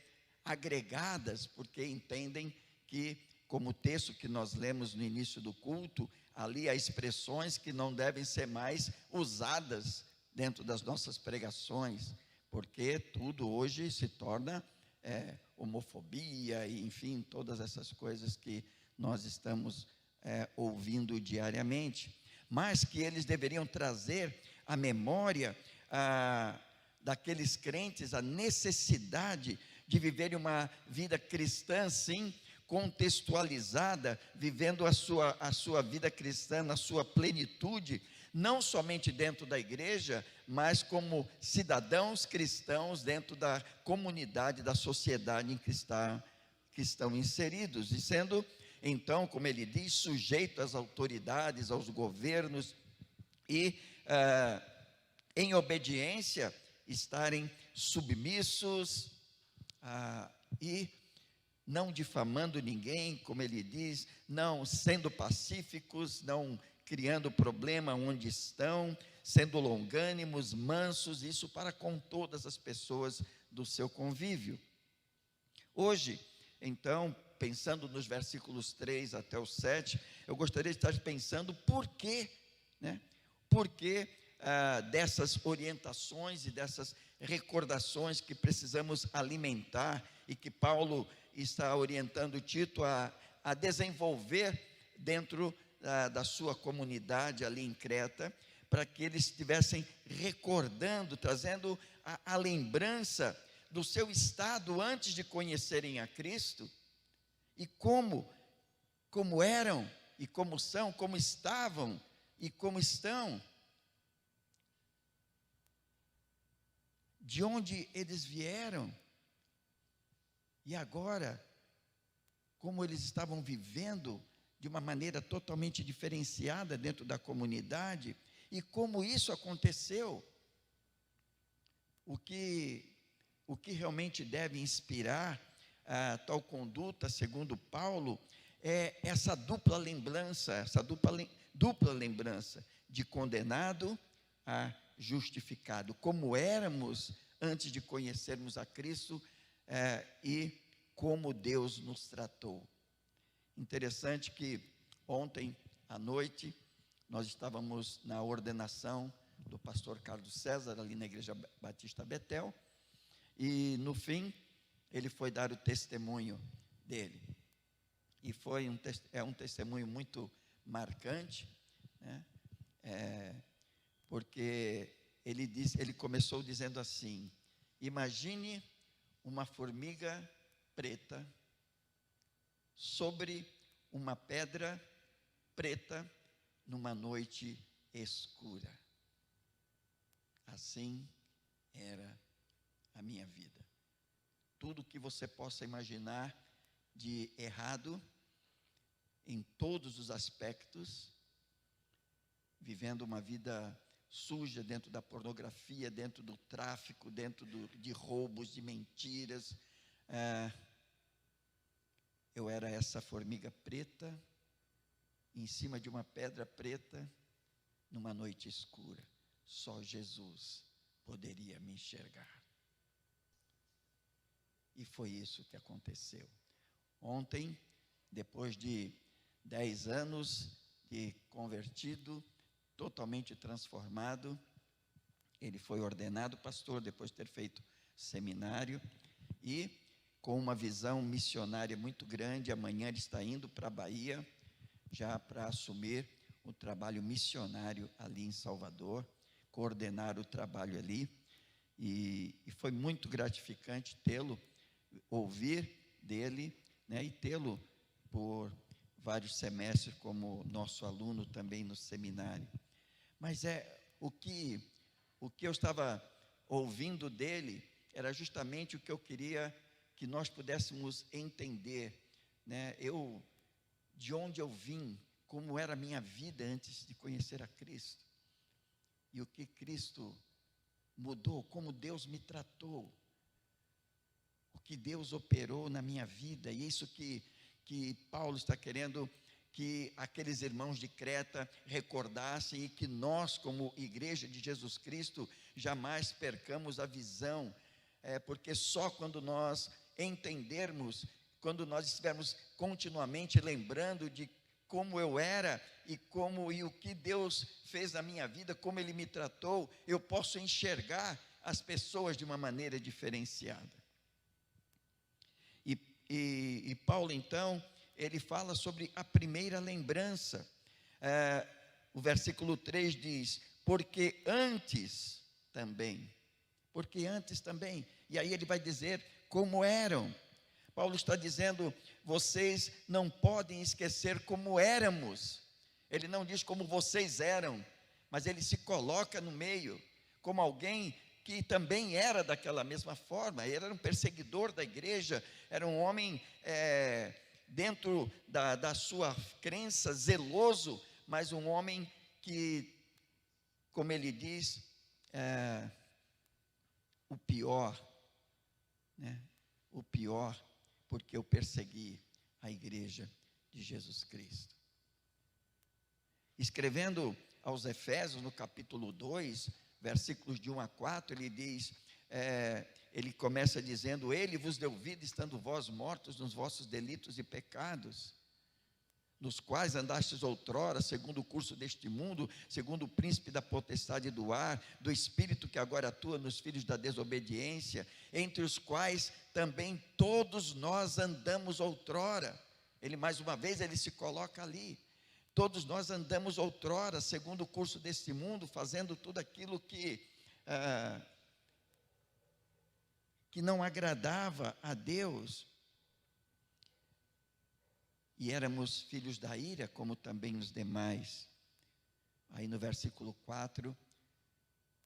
agregadas, porque entendem que, como o texto que nós lemos no início do culto, ali há expressões que não devem ser mais usadas dentro das nossas pregações, porque tudo hoje se torna homofobia, e enfim, todas essas coisas que nós estamos ouvindo diariamente, mas que eles deveriam trazer à memória daqueles crentes a necessidade de viverem uma vida cristã, sim, contextualizada, vivendo a sua vida cristã na sua plenitude, não somente dentro da igreja, mas como cidadãos cristãos dentro da comunidade, da sociedade em que estão inseridos, e sendo, então, como ele diz, sujeito às autoridades, aos governos, e em obediência, estarem submissos, e não difamando ninguém, como ele diz, não sendo pacíficos, não criando problema onde estão, sendo longânimos, mansos, isso para com todas as pessoas do seu convívio. Hoje, então, pensando nos versículos 3 até o 7, eu gostaria de estar pensando por quê, né? Por que dessas orientações e dessas recordações que precisamos alimentar e que Paulo está orientando Tito a desenvolver dentro da sua comunidade ali em Creta, para que eles estivessem recordando, trazendo a lembrança do seu estado antes de conhecerem a Cristo, e como eram, e como são, como estavam, e como estão, de onde eles vieram, e agora, como eles estavam vivendo de uma maneira totalmente diferenciada dentro da comunidade, e como isso aconteceu. O que realmente deve inspirar tal conduta, segundo Paulo, é essa dupla lembrança, de condenado a justificado, como éramos antes de conhecermos a Cristo, e como Deus nos tratou. Interessante que ontem à noite nós estávamos na ordenação do pastor Carlos César, ali na Igreja Batista Betel, e no fim ele foi dar o testemunho dele. e foi um testemunho muito marcante, né? Porque ele começou dizendo assim: imagine uma formiga preta sobre uma pedra preta numa noite escura. Assim era a minha vida. Tudo que você possa imaginar de errado, em todos os aspectos, vivendo uma vida suja dentro da pornografia, dentro do tráfico, dentro de roubos, de mentiras. Eu era essa formiga preta, em cima de uma pedra preta, numa noite escura. Só Jesus poderia me enxergar. E foi isso que aconteceu. Ontem, depois de 10 anos de convertido, totalmente transformado, ele foi ordenado pastor depois de ter feito seminário e com uma visão missionária muito grande. Amanhã ele está indo para a Bahia, já para assumir o trabalho missionário ali em Salvador, coordenar o trabalho ali, e foi muito gratificante tê-lo, ouvir dele, né, e tê-lo por vários semestres como nosso aluno também no seminário. Mas o que eu estava ouvindo dele era justamente o que eu queria que nós pudéssemos entender, né? De onde eu vim, como era a minha vida antes de conhecer a Cristo, e o que Cristo mudou, como Deus me tratou, o que Deus operou na minha vida. E isso que Paulo está querendo que aqueles irmãos de Creta recordassem, e que nós, como igreja de Jesus Cristo, jamais percamos a visão, porque só quando nós entendermos, quando nós estivermos continuamente lembrando de como eu era e o que Deus fez na minha vida, como Ele me tratou, eu posso enxergar as pessoas de uma maneira diferenciada. E Paulo, então, ele fala sobre a primeira lembrança. O versículo 3 diz: porque antes também, e aí ele vai dizer como eram. Paulo está dizendo: vocês não podem esquecer como éramos. Ele não diz como vocês eram, mas ele se coloca no meio, como alguém que também era daquela mesma forma. Ele era um perseguidor da igreja, era um homem dentro da sua crença, zeloso, mas um homem que, como ele diz, o pior, né? O pior, porque eu persegui a igreja de Jesus Cristo. Escrevendo aos Efésios, no capítulo 2, versículos de 1 a 4, ele diz, ele começa dizendo: ele vos deu vida, estando vós mortos nos vossos delitos e pecados, nos quais andastes outrora, segundo o curso deste mundo, segundo o príncipe da potestade do ar, do espírito que agora atua nos filhos da desobediência, entre os quais também todos nós andamos outrora. Ele, mais uma vez, ele se coloca ali. Todos nós andamos outrora, segundo o curso deste mundo, fazendo tudo aquilo que não agradava a Deus. E éramos filhos da ira, como também os demais. Aí no versículo 4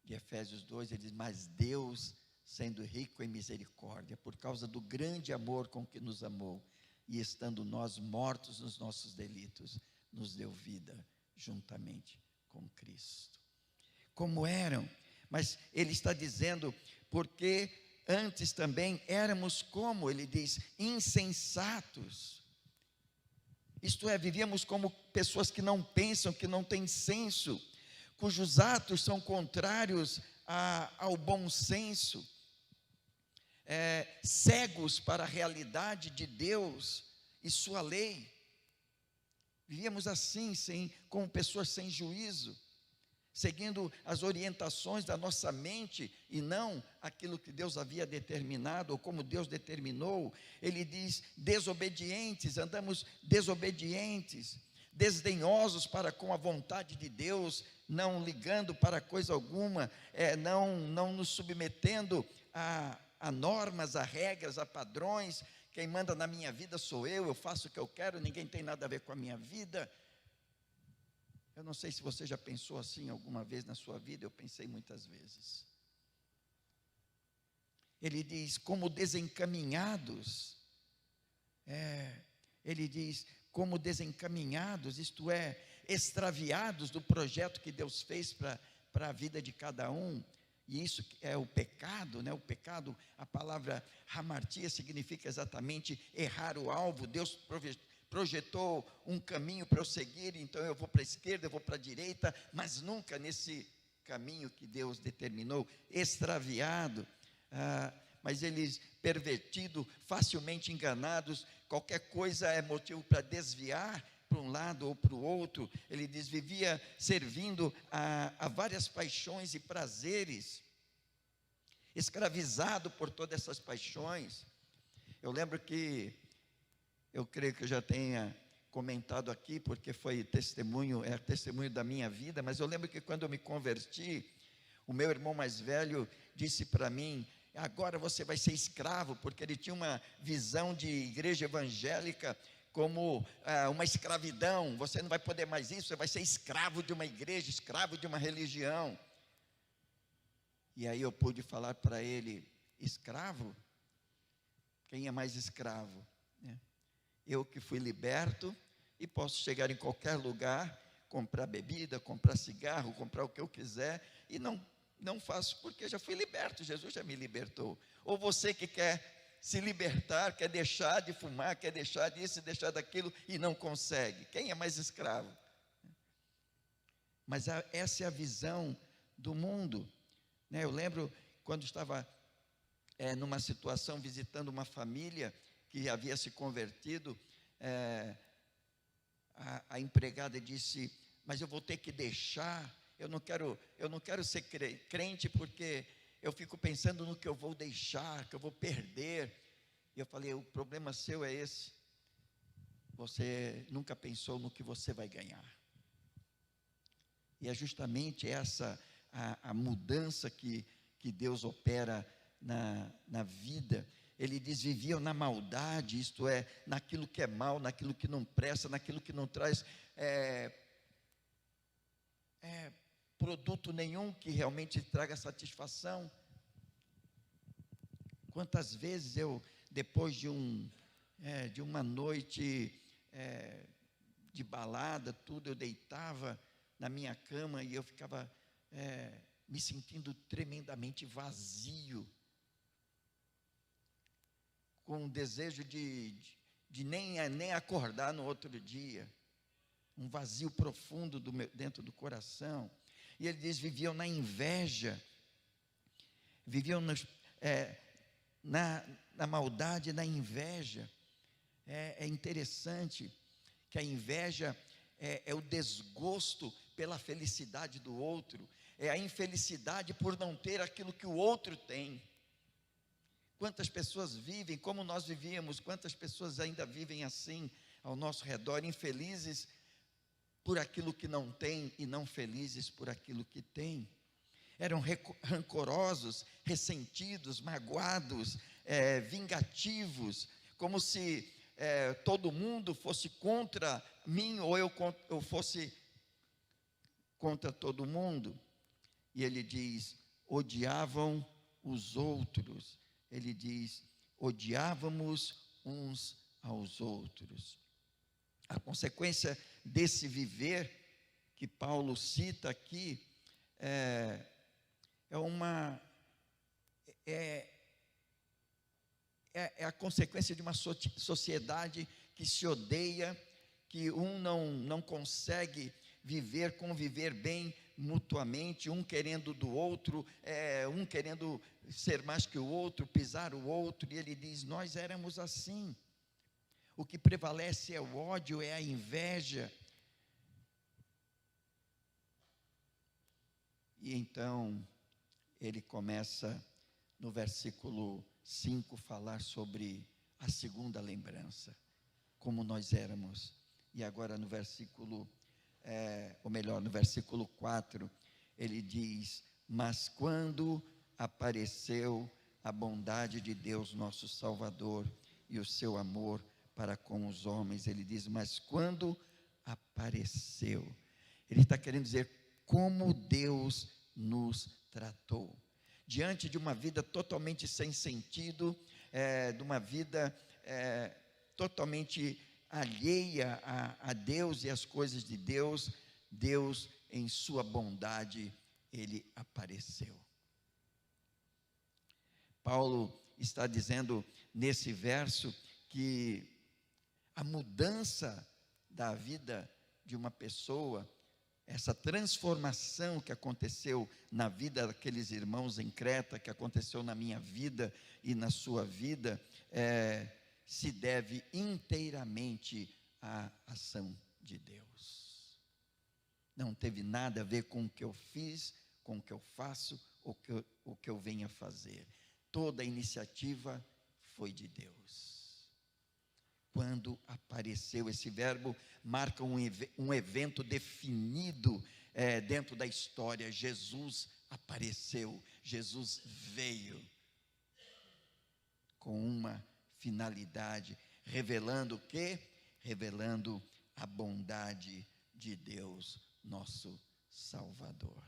de Efésios 2, ele diz: mas Deus, sendo rico em misericórdia, por causa do grande amor com que nos amou, e estando nós mortos nos nossos delitos, nos deu vida juntamente com Cristo. Como eram, mas ele está dizendo, porque antes também éramos, como ele diz, insensatos. Isto é, vivíamos como pessoas que não pensam, que não têm senso, cujos atos são contrários ao bom senso, cegos para a realidade de Deus e sua lei. Vivíamos assim, como pessoas sem juízo, seguindo as orientações da nossa mente e não aquilo que Deus havia determinado ou como Deus determinou. Ele diz: desobedientes, andamos desobedientes, desdenhosos para com a vontade de Deus, não ligando para coisa alguma, não nos submetendo a normas, a regras, a padrões. Quem manda na minha vida sou eu faço o que eu quero, ninguém tem nada a ver com a minha vida. Eu não sei se você já pensou assim alguma vez na sua vida, eu pensei muitas vezes. Ele diz: como desencaminhados, ele diz, como desencaminhados, isto é, extraviados do projeto que Deus fez para a vida de cada um. E isso é o pecado, né? O pecado, a palavra hamartia significa exatamente errar o alvo. Deus projetou um caminho para eu seguir, então eu vou para a esquerda, eu vou para a direita, mas nunca nesse caminho que Deus determinou, extraviado, mas eles pervertidos, facilmente enganados, qualquer coisa é motivo para desviar para um lado ou para o outro. Ele diz: vivia servindo a várias paixões e prazeres, escravizado por todas essas paixões. Eu lembro que, eu creio que eu já tenha comentado aqui, porque foi testemunho da minha vida, mas eu lembro que quando eu me converti, o meu irmão mais velho disse para mim: agora você vai ser escravo, porque ele tinha uma visão de igreja evangélica como uma escravidão. Você não vai poder mais isso, você vai ser escravo de uma igreja, escravo de uma religião. E aí eu pude falar para ele: escravo? Quem é mais escravo? Eu que fui liberto e posso chegar em qualquer lugar, comprar bebida, comprar cigarro, comprar o que eu quiser, e não faço porque já fui liberto, Jesus já me libertou. Ou você que quer se libertar, quer deixar de fumar, quer deixar disso, deixar daquilo e não consegue. Quem é mais escravo? Mas essa é a visão do mundo, né? Eu lembro quando estava numa situação visitando uma família que havia se convertido, a empregada disse: mas eu vou ter que deixar, eu não quero ser crente porque eu fico pensando no que eu vou deixar, que eu vou perder. E eu falei: o problema seu é esse, você nunca pensou no que você vai ganhar. E é justamente essa a mudança que Deus opera na vida. Ele diz: viviam na maldade, isto é, naquilo que é mal, naquilo que não presta, naquilo que não traz produto nenhum que realmente traga satisfação. Quantas vezes eu, depois de uma noite de balada, tudo, eu deitava na minha cama e eu ficava me sentindo tremendamente vazio, com o desejo de nem acordar no outro dia, um vazio profundo dentro do coração. E ele diz: viviam na inveja, viviam na maldade, na inveja. É interessante que a inveja é o desgosto pela felicidade do outro, é a infelicidade por não ter aquilo que o outro tem. Quantas pessoas vivem como nós vivíamos, quantas pessoas ainda vivem assim ao nosso redor, infelizes por aquilo que não têm e não felizes por aquilo que têm. Eram rancorosos, ressentidos, magoados, vingativos, como se todo mundo fosse contra mim ou eu fosse contra todo mundo. E ele diz: odiavam os outros. Ele diz: odiávamos uns aos outros. A consequência desse viver que Paulo cita aqui é a consequência de uma sociedade que se odeia, que um não consegue conviver bem mutuamente, um querendo do outro, um querendo ser mais que o outro, pisar o outro. E ele diz: nós éramos assim. O que prevalece é o ódio, é a inveja. E então, ele começa no versículo 5 falar sobre a segunda lembrança, como nós éramos. E agora no versículo, no versículo 4, ele diz: mas quando apareceu a bondade de Deus nosso Salvador e o seu amor para com os homens, ele diz, mas quando apareceu, ele está querendo dizer como Deus nos tratou, diante de uma vida totalmente sem sentido, de uma vida totalmente alheia a Deus e as coisas de Deus. Deus, em sua bondade, ele apareceu. Paulo está dizendo nesse verso que a mudança da vida de uma pessoa, essa transformação que aconteceu na vida daqueles irmãos em Creta, que aconteceu na minha vida e na sua vida, se deve inteiramente à ação de Deus. Não teve nada a ver com o que eu fiz, com o que eu faço, o que eu venho a fazer. Toda a iniciativa foi de Deus. Quando apareceu, esse verbo marca um evento definido dentro da história. Jesus apareceu, Jesus veio com uma finalidade, revelando o quê? Revelando a bondade de Deus, nosso Salvador.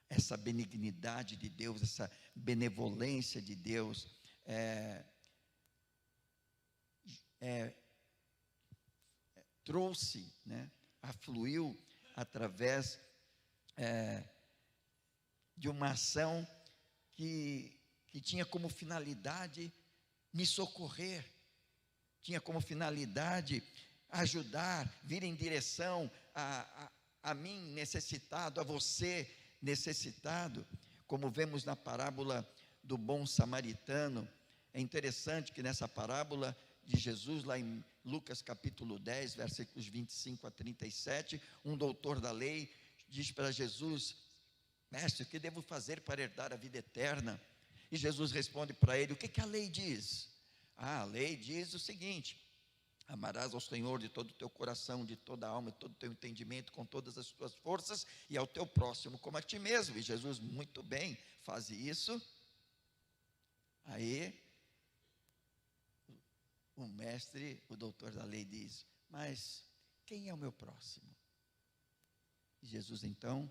Essa benignidade de Deus, essa benevolência de Deus, trouxe, afluiu através de uma ação que tinha como finalidade me socorrer, tinha como finalidade ajudar, vir em direção a mim necessitado, a você necessitado, como vemos na parábola do bom samaritano. É interessante que nessa parábola de Jesus, lá em Lucas capítulo 10, versículos 25 a 37, um doutor da lei diz para Jesus: mestre, o que devo fazer para herdar a vida eterna? E Jesus responde para ele: o que a lei diz? A lei diz o seguinte: amarás ao Senhor de todo o teu coração, de toda a alma, de todo o teu entendimento, com todas as tuas forças, e ao teu próximo como a ti mesmo. E Jesus, muito bem, faz isso. Aí o mestre, o doutor da lei diz: mas quem é o meu próximo? E Jesus então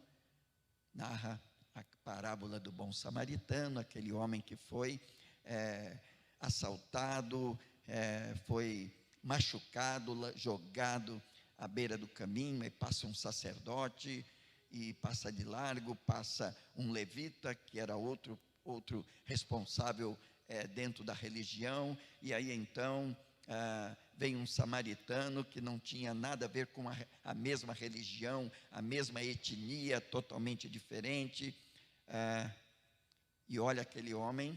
narra a parábola do bom samaritano, aquele homem que foi assaltado, foi machucado, jogado à beira do caminho, e passa um sacerdote, e passa de largo, passa um levita, que era outro responsável dentro da religião, e aí então vem um samaritano que não tinha nada a ver com a mesma religião, a mesma etnia, totalmente diferente, e olha aquele homem,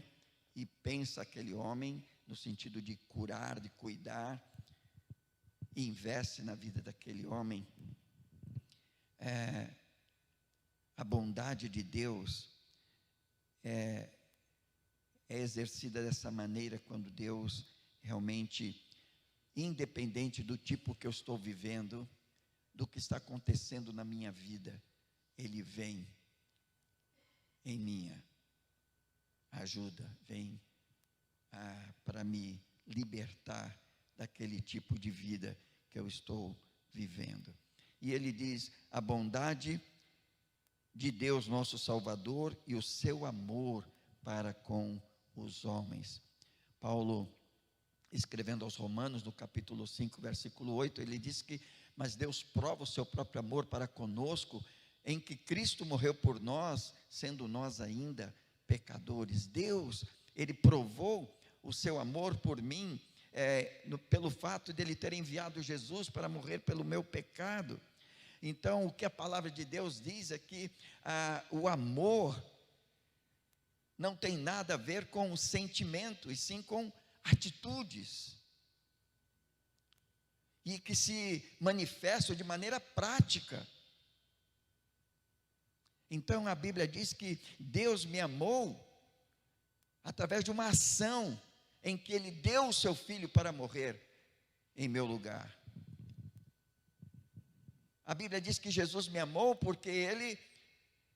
e pensa aquele homem, no sentido de curar, de cuidar, e investe na vida daquele homem. A bondade de Deus é exercida dessa maneira quando Deus realmente, independente do tipo que eu estou vivendo, do que está acontecendo na minha vida, Ele vem em minha ajuda, vem para me libertar daquele tipo de vida que eu estou vivendo. E ele diz: a bondade de Deus nosso Salvador e o seu amor para com os homens. Paulo, escrevendo aos Romanos, no capítulo 5, versículo 8, ele diz que: mas Deus prova o seu próprio amor para conosco, em que Cristo morreu por nós, sendo nós ainda pecadores. Deus, Ele provou o seu amor por mim, pelo fato de Ele ter enviado Jesus para morrer pelo meu pecado. Então, o que a palavra de Deus diz é que o amor não tem nada a ver com o sentimento, e sim com atitudes, e que se manifestam de maneira prática. Então a Bíblia diz que Deus me amou através de uma ação em que Ele deu o seu Filho para morrer em meu lugar. A Bíblia diz que Jesus me amou porque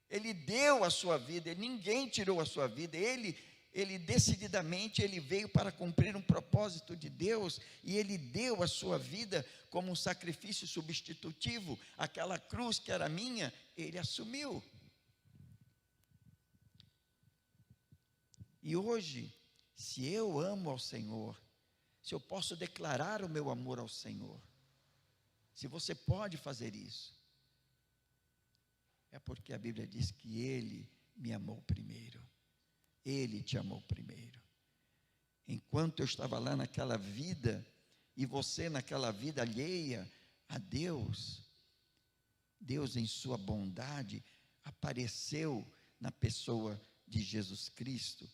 Ele deu a sua vida, ninguém tirou a sua vida, Ele decididamente, Ele veio para cumprir um propósito de Deus, e Ele deu a sua vida como um sacrifício substitutivo, aquela cruz que era minha, Ele assumiu. E hoje, se eu amo ao Senhor, se eu posso declarar o meu amor ao Senhor, se você pode fazer isso, é porque a Bíblia diz que Ele me amou primeiro. Ele te amou primeiro. Enquanto eu estava lá naquela vida, e você naquela vida alheia a Deus, Deus em sua bondade apareceu na pessoa de Jesus Cristo.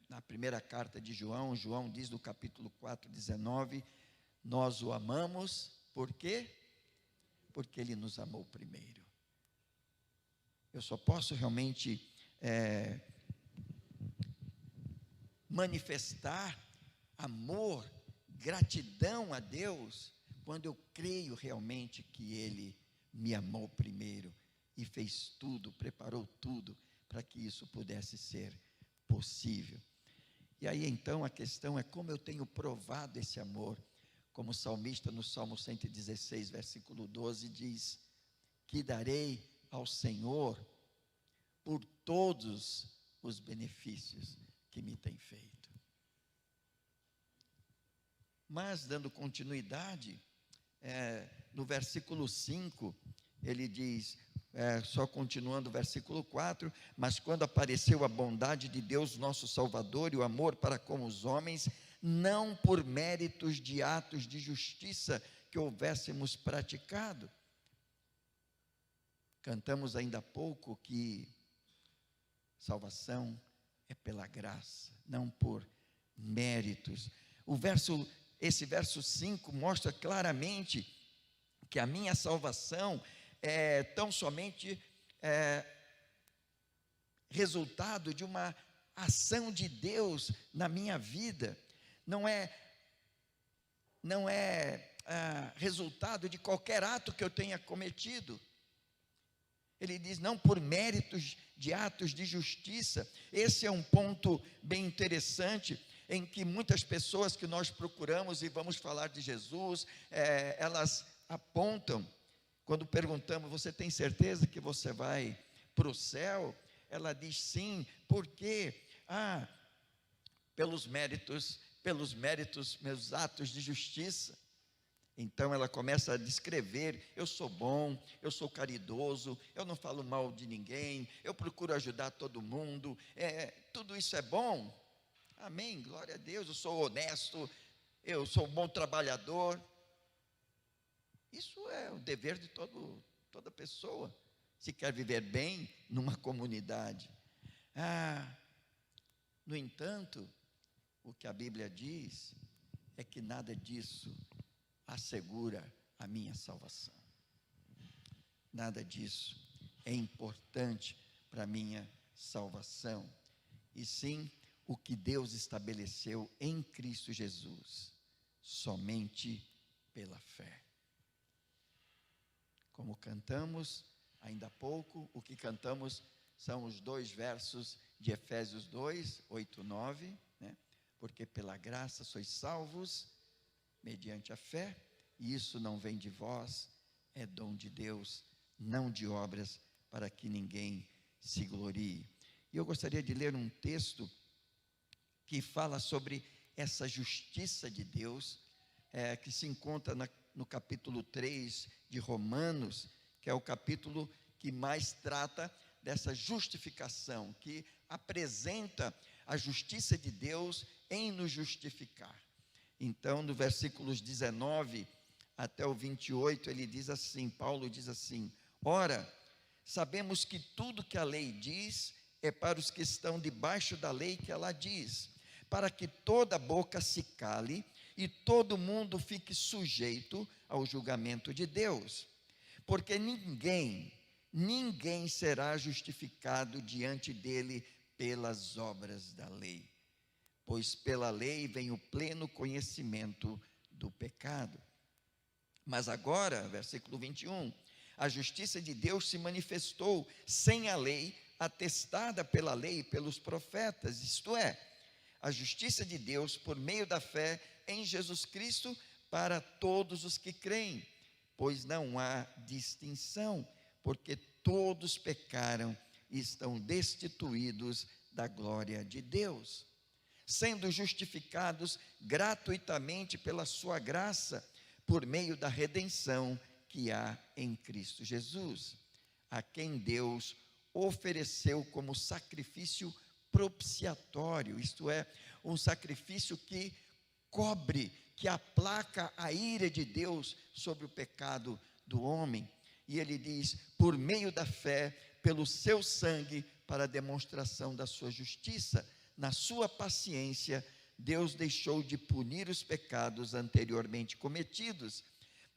Na primeira carta de João, João diz no capítulo 4, 19, nós o amamos, por quê? Porque Ele nos amou primeiro. Eu só posso realmente manifestar amor, gratidão a Deus, quando eu creio realmente que Ele me amou primeiro e fez tudo, preparou tudo para que isso pudesse ser possível. E aí então a questão é como eu tenho provado esse amor, como o salmista no Salmo 116, versículo 12 diz, que darei ao Senhor por todos os benefícios que me tem feito. Mas, dando continuidade, no versículo 5, ele diz, só continuando o versículo 4, mas quando apareceu a bondade de Deus, nosso Salvador, e o amor para com os homens, não por méritos de atos de justiça que houvéssemos praticado. Cantamos ainda há pouco que salvação é pela graça, não por méritos. Esse verso 5 mostra claramente que a minha salvação é tão somente resultado de uma ação de Deus na minha vida. Não é resultado de qualquer ato que eu tenha cometido. Ele diz, não por méritos de atos de justiça. Esse é um ponto bem interessante, em que muitas pessoas que nós procuramos e vamos falar de Jesus, elas apontam, quando perguntamos, você tem certeza que você vai para o céu? Ela diz sim, por quê? Pelos méritos, meus atos de justiça. Então ela começa a descrever, eu sou bom, eu sou caridoso, eu não falo mal de ninguém, eu procuro ajudar todo mundo, tudo isso é bom, amém, glória a Deus, eu sou honesto, eu sou um bom trabalhador. Isso é o dever de toda pessoa, se quer viver bem numa comunidade. No entanto, o que a Bíblia diz é que nada disso assegura a minha salvação. Nada disso é importante para a minha salvação. E sim, o que Deus estabeleceu em Cristo Jesus, somente pela fé. Como cantamos ainda há pouco, o que cantamos são os 2 versos de Efésios 2, 8, 9, né? Porque pela graça sois salvos, mediante a fé, e isso não vem de vós, é dom de Deus, não de obras, para que ninguém se glorie. E eu gostaria de ler um texto que fala sobre essa justiça de Deus, que se encontra no capítulo 3 de Romanos, que é o capítulo que mais trata dessa justificação, que apresenta a justiça de Deus em nos justificar. Então, no versículos 19 até o 28, ele diz assim, Paulo diz assim, ora, sabemos que tudo que a lei diz é para os que estão debaixo da lei que ela diz, para que toda boca se cale e todo mundo fique sujeito ao julgamento de Deus. Porque ninguém ninguém será justificado diante dele pelas obras da lei, pois pela lei vem o pleno conhecimento do pecado. Mas agora, versículo 21, a justiça de Deus se manifestou sem a lei, atestada pela lei e pelos profetas, isto é, a justiça de Deus por meio da fé em Jesus Cristo para todos os que creem, pois não há distinção, porque todos pecaram e estão destituídos da glória de Deus, sendo justificados gratuitamente pela sua graça, por meio da redenção que há em Cristo Jesus, a quem Deus ofereceu como sacrifício propiciatório, isto é, um sacrifício que cobre, que aplaca a ira de Deus sobre o pecado do homem. E ele diz, por meio da fé, pelo seu sangue, para a demonstração da sua justiça, na sua paciência, Deus deixou de punir os pecados anteriormente cometidos,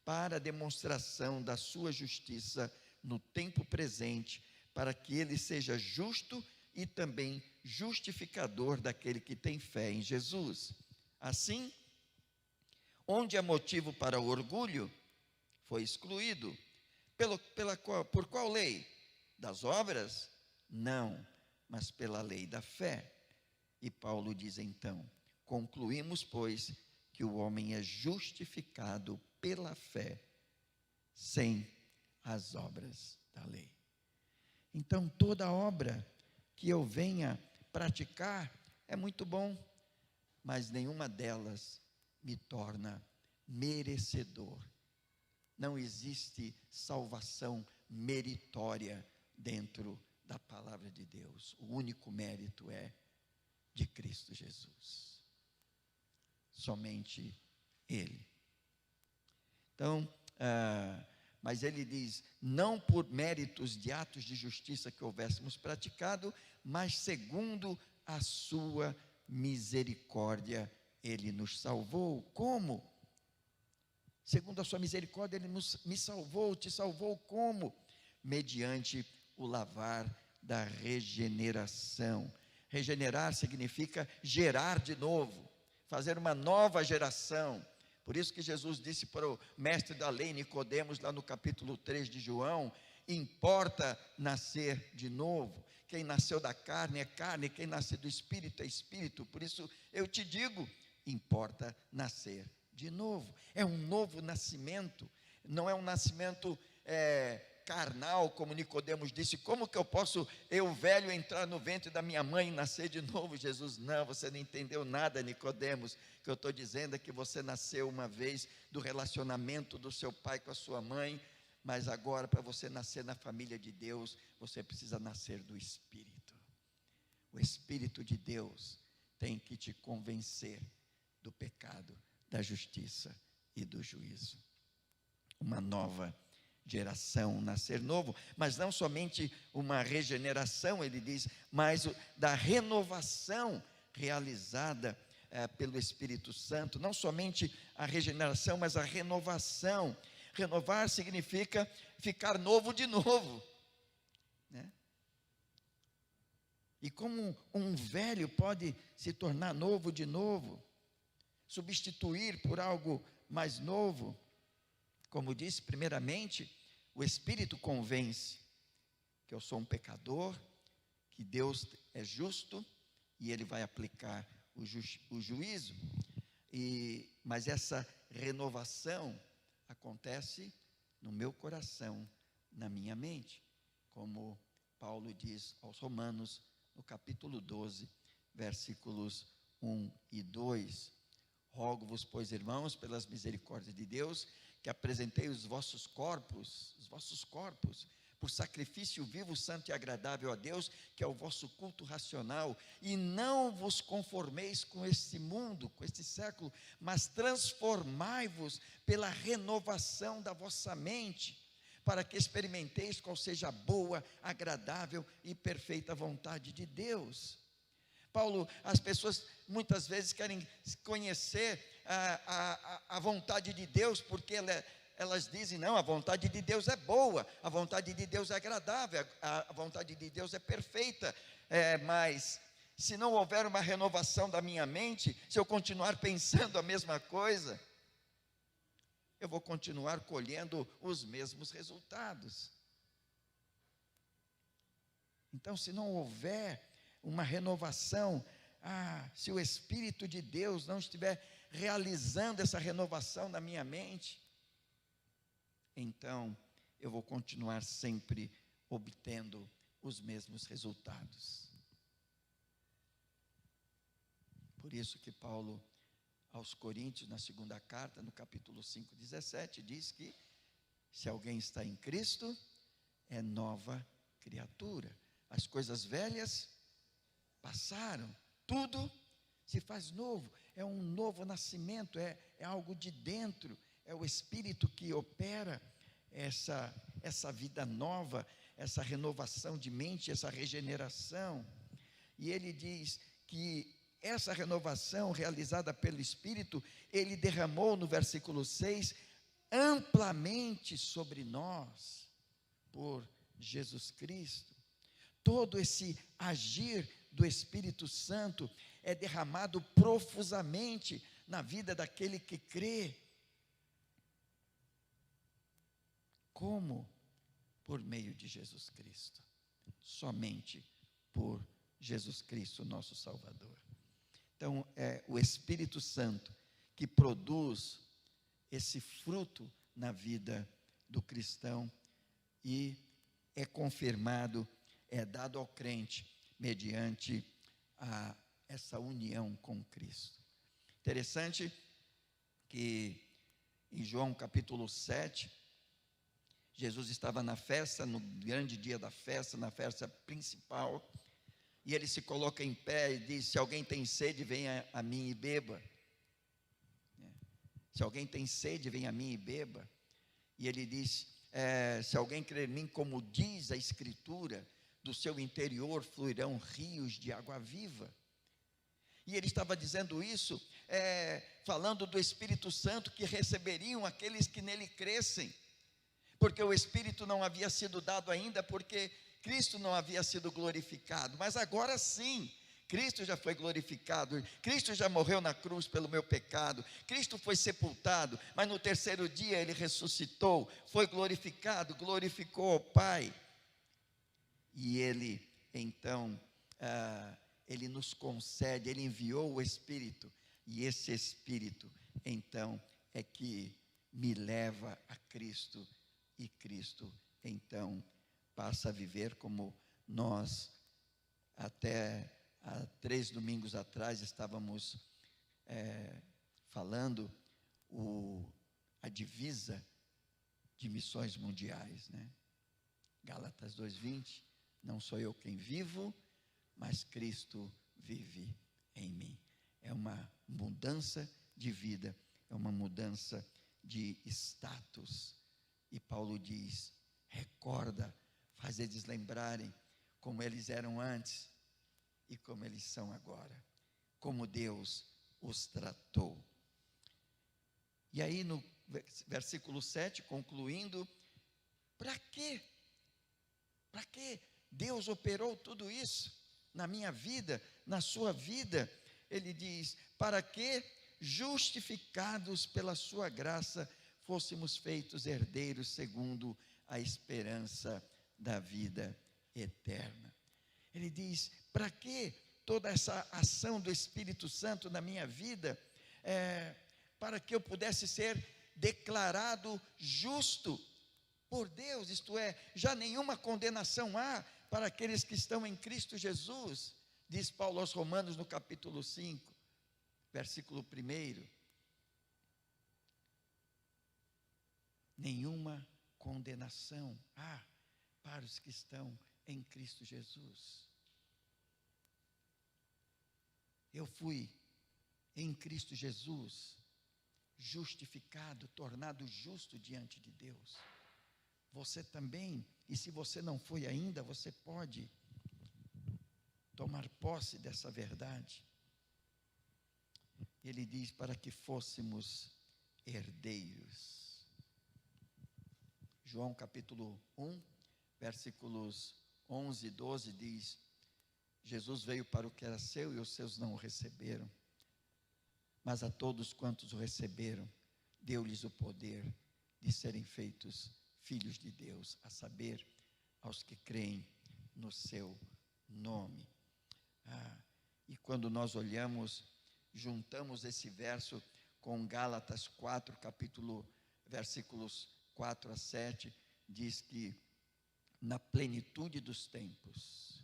para a demonstração da sua justiça no tempo presente, para que ele seja justo e também justificador daquele que tem fé em Jesus. Assim, onde há motivo para o orgulho, foi excluído. Por qual lei? Das obras? Não, mas pela lei da fé. E Paulo diz então, concluímos, pois, que o homem é justificado pela fé, sem as obras da lei. Então, toda obra que eu venha praticar é muito bom, mas nenhuma delas me torna merecedor. Não existe salvação meritória dentro da palavra de Deus. O único mérito é de Cristo Jesus. Somente Ele. Então, mas ele diz, não por méritos de atos de justiça que houvéssemos praticado, mas segundo a sua misericórdia, Ele nos salvou. Como? Segundo a sua misericórdia, Ele me salvou. Te salvou como? Mediante o lavar da regeneração. Regenerar significa gerar de novo, fazer uma nova geração. Por isso que Jesus disse para o mestre da lei, Nicodemos, lá no capítulo 3 de João, importa nascer de novo. Quem nasceu da carne é carne, quem nasceu do Espírito é Espírito. Por isso eu te digo, importa nascer de novo. É um novo nascimento, não é um nascimento carnal, como Nicodemos disse. Como que eu posso, eu velho, entrar no ventre da minha mãe e nascer de novo? Jesus, não, você não entendeu nada, Nicodemos. O que eu estou dizendo é que você nasceu uma vez do relacionamento do seu pai com a sua mãe, mas agora, para você nascer na família de Deus, você precisa nascer do Espírito. O Espírito de Deus tem que te convencer do pecado, da justiça e do juízo. Uma nova geração, nascer novo, mas não somente uma regeneração, ele diz, mas da renovação realizada pelo Espírito Santo. Não somente a regeneração, mas a renovação. Renovar significa ficar novo de novo, né? E como um velho pode se tornar novo de novo, substituir por algo mais novo? Como disse, primeiramente, o Espírito convence que eu sou um pecador, que Deus é justo e Ele vai aplicar o juízo. Mas essa renovação acontece no meu coração, na minha mente, como Paulo diz aos Romanos, no capítulo 12, versículos 1 e 2. Rogo-vos, pois, irmãos, pelas misericórdias de Deus, que apresentei os vossos corpos, por sacrifício vivo, santo e agradável a Deus, que é o vosso culto racional, e não vos conformeis com este mundo, com este século, mas transformai-vos pela renovação da vossa mente, para que experimenteis qual seja a boa, agradável e perfeita vontade de Deus. Paulo, as pessoas muitas vezes querem conhecer a vontade de Deus, porque elas dizem, não, a vontade de Deus é boa, a vontade de Deus é agradável, a vontade de Deus é perfeita, mas se não houver uma renovação da minha mente, se eu continuar pensando a mesma coisa, eu vou continuar colhendo os mesmos resultados. Então, se não houver uma renovação, se o Espírito de Deus não estiver realizando essa renovação na minha mente, então eu vou continuar sempre obtendo os mesmos resultados. Por isso que Paulo, aos Coríntios, na segunda carta, no capítulo 5, 17, diz que se alguém está em Cristo, é nova criatura. As coisas velhas passaram, tudo se faz novo, é um novo nascimento, é algo de dentro, é o Espírito que opera essa vida nova, essa renovação de mente, essa regeneração. E ele diz que essa renovação realizada pelo Espírito, ele derramou no versículo 6, amplamente sobre nós, por Jesus Cristo. Todo esse agir do Espírito Santo é derramado profusamente na vida daquele que crê. Como? Por meio de Jesus Cristo. Somente por Jesus Cristo, nosso Salvador. Então, é o Espírito Santo que produz esse fruto na vida do cristão e é confirmado, é dado ao crente mediante essa união com Cristo. Interessante que em João capítulo 7, Jesus estava na festa, no grande dia da festa, na festa principal, e ele se coloca em pé e diz, se alguém tem sede, venha a mim e beba. Se alguém tem sede, venha a mim e beba. E ele diz, se alguém crer em mim, como diz a Escritura, do seu interior fluirão rios de água viva. E ele estava dizendo isso, falando do Espírito Santo que receberiam aqueles que nele crescem, porque o Espírito não havia sido dado ainda, porque Cristo não havia sido glorificado, mas agora sim, Cristo já foi glorificado, Cristo já morreu na cruz pelo meu pecado, Cristo foi sepultado, mas no terceiro dia ele ressuscitou, foi glorificado, glorificou ao Pai. E ele, então, ele nos concede, ele enviou o Espírito, e esse Espírito, então, é que me leva a Cristo, e Cristo, então, passa a viver como nós, até há 3 domingos atrás, estávamos falando a divisa de missões mundiais, né? Gálatas 2:20, não sou eu quem vivo, mas Cristo vive em mim. É uma mudança de vida, é uma mudança de status. E Paulo diz, recorda, faz eles lembrarem como eles eram antes e como eles são agora, como Deus os tratou. E aí no versículo 7, concluindo, para quê? Para que Deus operou tudo isso na minha vida, na sua vida? Ele diz, para que, justificados pela sua graça, fôssemos feitos herdeiros segundo a esperança da vida eterna. Ele diz, para que toda essa ação do Espírito Santo na minha vida? Para que eu pudesse ser declarado justo por Deus, isto é, já nenhuma condenação há para aqueles que estão em Cristo Jesus, diz Paulo aos Romanos no capítulo 5, versículo 1. Nenhuma condenação há para os que estão em Cristo Jesus. Eu fui em Cristo Jesus justificado, tornado justo diante de Deus. Você também, e se você não foi ainda, você pode tomar posse dessa verdade. Ele diz para que fôssemos herdeiros. João capítulo 1, versículos 11 e 12 diz: Jesus veio para o que era seu e os seus não o receberam. Mas a todos quantos o receberam, deu-lhes o poder de serem feitos filhos de Deus, a saber, aos que creem no seu nome. E quando nós olhamos, juntamos esse verso com Gálatas 4, versículos 4 a 7, diz que na plenitude dos tempos,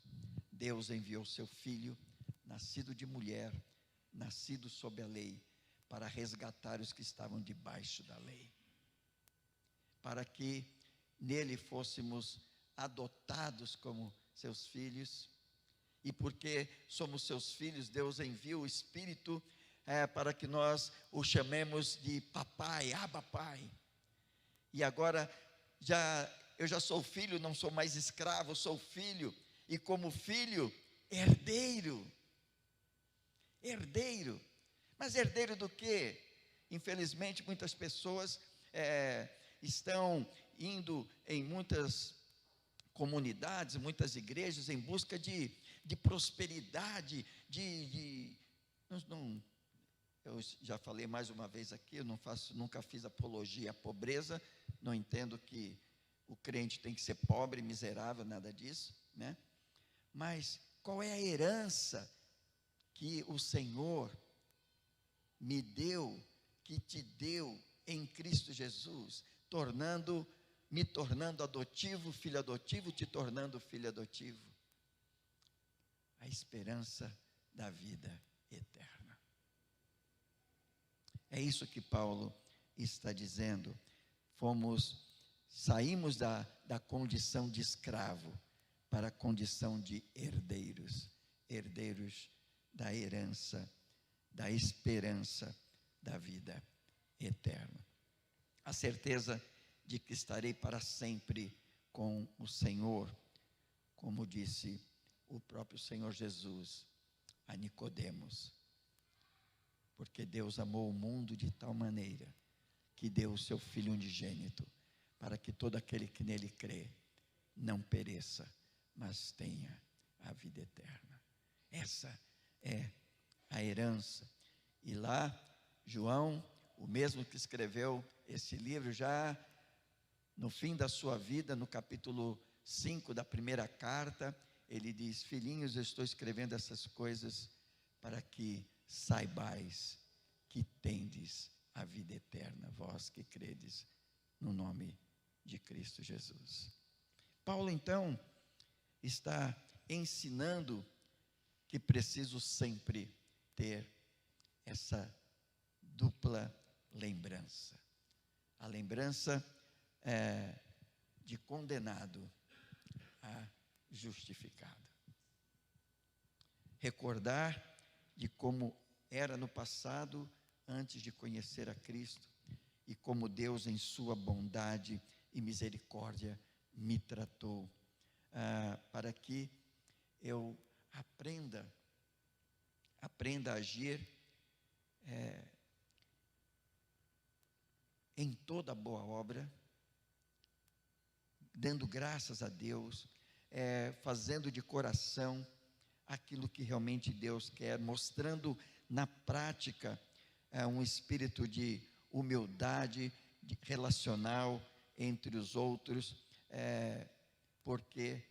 Deus enviou seu Filho, nascido de mulher, nascido sob a lei, para resgatar os que estavam debaixo da lei, para que nele fôssemos adotados como seus filhos. E porque somos seus filhos, Deus envia o Espírito para que nós o chamemos de papai, Abba Pai. E agora eu já sou filho, não sou mais escravo, sou filho, e como filho, herdeiro. Herdeiro. Mas herdeiro do quê? Infelizmente, muitas pessoas estão indo em muitas comunidades, muitas igrejas, em busca de prosperidade, eu já falei mais uma vez aqui, eu nunca fiz apologia à pobreza, não entendo que o crente tem que ser pobre, miserável, nada disso, né? Mas qual é a herança que o Senhor me deu, que te deu em Cristo Jesus, me tornando adotivo, te tornando filho adotivo? A esperança da vida eterna. É isso que Paulo está dizendo. Saímos da condição de escravo para a condição de herdeiros, herdeiros da herança, da esperança da vida eterna. A certeza de que estarei para sempre com o Senhor, como disse o próprio Senhor Jesus a Nicodemos, porque Deus amou o mundo de tal maneira que deu o seu Filho unigênito, para que todo aquele que nele crê não pereça, mas tenha a vida eterna. Essa é a herança. E lá, João, o mesmo que escreveu esse livro, já no fim da sua vida, no capítulo 5 da primeira carta, ele diz: filhinhos, eu estou escrevendo essas coisas para que saibais que tendes a vida eterna, vós que credes no nome de Cristo Jesus. Paulo, então, está ensinando que preciso sempre ter essa dupla lembrança. A lembrança de condenado a justificado. Recordar de como era no passado, antes de conhecer a Cristo, e como Deus, em sua bondade e misericórdia, me tratou, para que eu aprenda a agir em toda boa obra, dando graças a Deus, fazendo de coração aquilo que realmente Deus quer, mostrando na prática um espírito de humildade relacional entre os outros, porque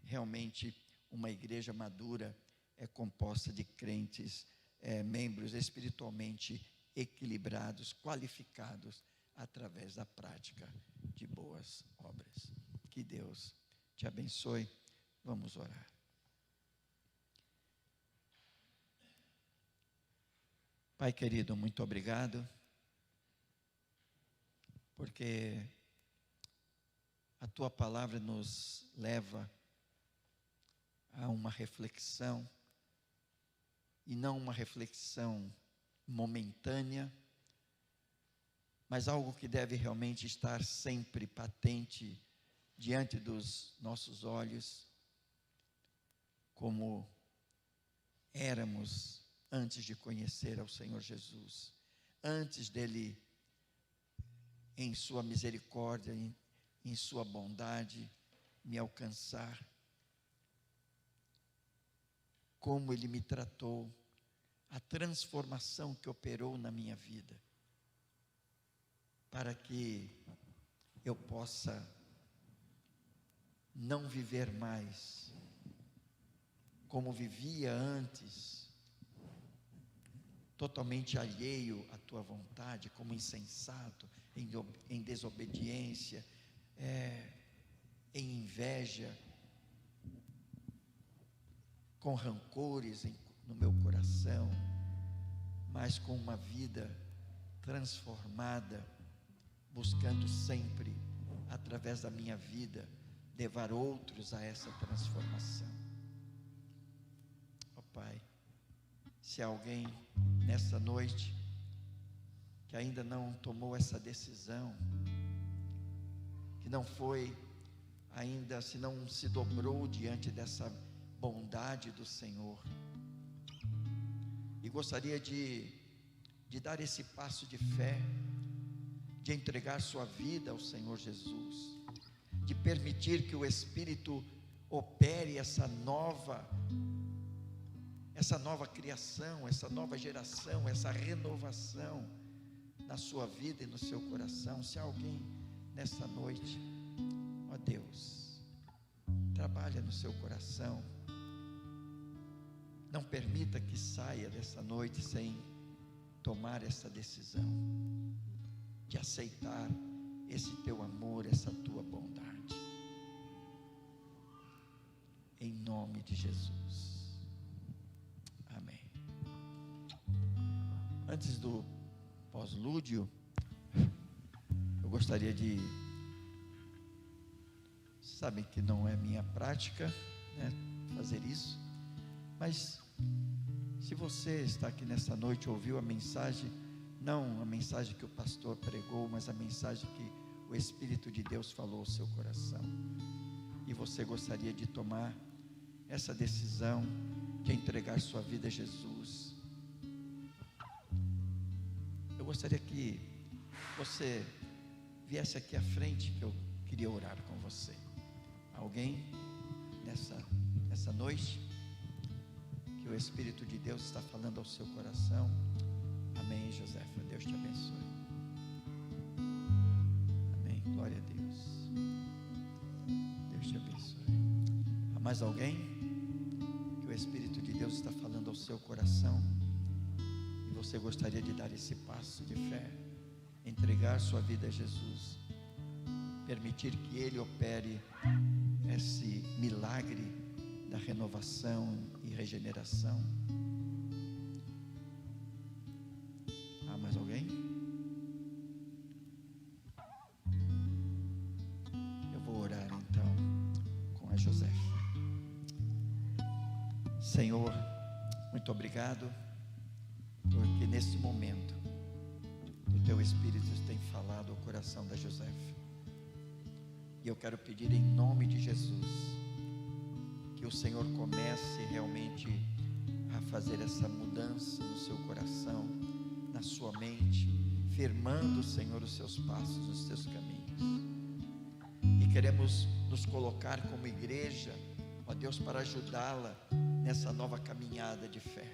realmente uma igreja madura é composta de crentes, membros espiritualmente equilibrados, qualificados através da prática de boas obras. Que Deus te abençoe. Vamos orar. Pai querido, muito obrigado, porque a Tua palavra nos leva a uma reflexão, e não uma reflexão momentânea, mas algo que deve realmente estar sempre patente diante dos nossos olhos, como éramos antes de conhecer ao Senhor Jesus, antes dele, em sua misericórdia, em sua bondade, me alcançar. Como Ele me tratou, a transformação que operou na minha vida, para que eu possa não viver mais como vivia antes, totalmente alheio à tua vontade, como insensato, em desobediência, em inveja, com rancores no meu coração, mas com uma vida transformada, buscando sempre, através da minha vida, levar outros a essa transformação. Ó Pai, se alguém nessa noite que ainda não tomou essa decisão, que não foi ainda, se não se dobrou diante dessa bondade do Senhor, e gostaria de dar esse passo de fé, de entregar sua vida ao Senhor Jesus, de permitir que o Espírito opere essa nova criação, essa nova geração, essa renovação na sua vida e no seu coração. Se alguém nessa noite, ó Deus, trabalha no seu coração, não permita que saia dessa noite sem tomar essa decisão de aceitar esse teu amor, essa tua bondade, em nome de Jesus, amém. Antes do pós-lúdio, eu gostaria de, sabem que não é minha prática, né, fazer isso, mas se você está aqui nessa noite, ouviu a mensagem, não a mensagem que o pastor pregou, mas a mensagem que o Espírito de Deus falou ao seu coração, e você gostaria de tomar essa decisão de entregar sua vida a Jesus, eu gostaria que você viesse aqui à frente, que eu queria orar com você. Alguém nessa noite que o Espírito de Deus está falando ao seu coração? Amém, Josefa, Deus te abençoe. Amém, glória a Deus. Deus te abençoe. Há mais alguém que o Espírito de Deus está falando ao seu coração e você gostaria de dar esse passo de fé, entregar sua vida a Jesus, permitir que Ele opere esse milagre da renovação e regeneração? Há mais alguém? Eu vou orar então com a Josefa. Senhor, muito obrigado, porque nesse momento o Teu Espírito tem falado ao coração da Josefa, e eu quero pedir em nome de Jesus que o Senhor comece realmente a fazer essa mudança no seu coração, na sua mente, firmando, Senhor, os seus passos, os seus caminhos. E queremos nos colocar como igreja, ó Deus, para ajudá-la nessa nova caminhada de fé.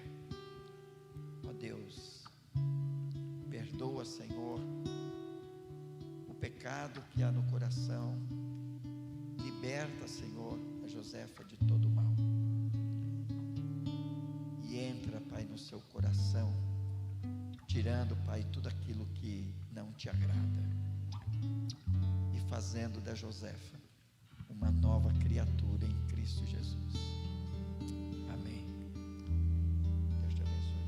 Ó Deus, perdoa, Senhor, o pecado que há no coração. Liberta, Senhor, a Josefa de todo mal. E entra, Pai, no seu coração, tirando, Pai, tudo aquilo que não te agrada, e fazendo da Josefa uma nova criatura em Cristo Jesus. Amém. Deus te abençoe,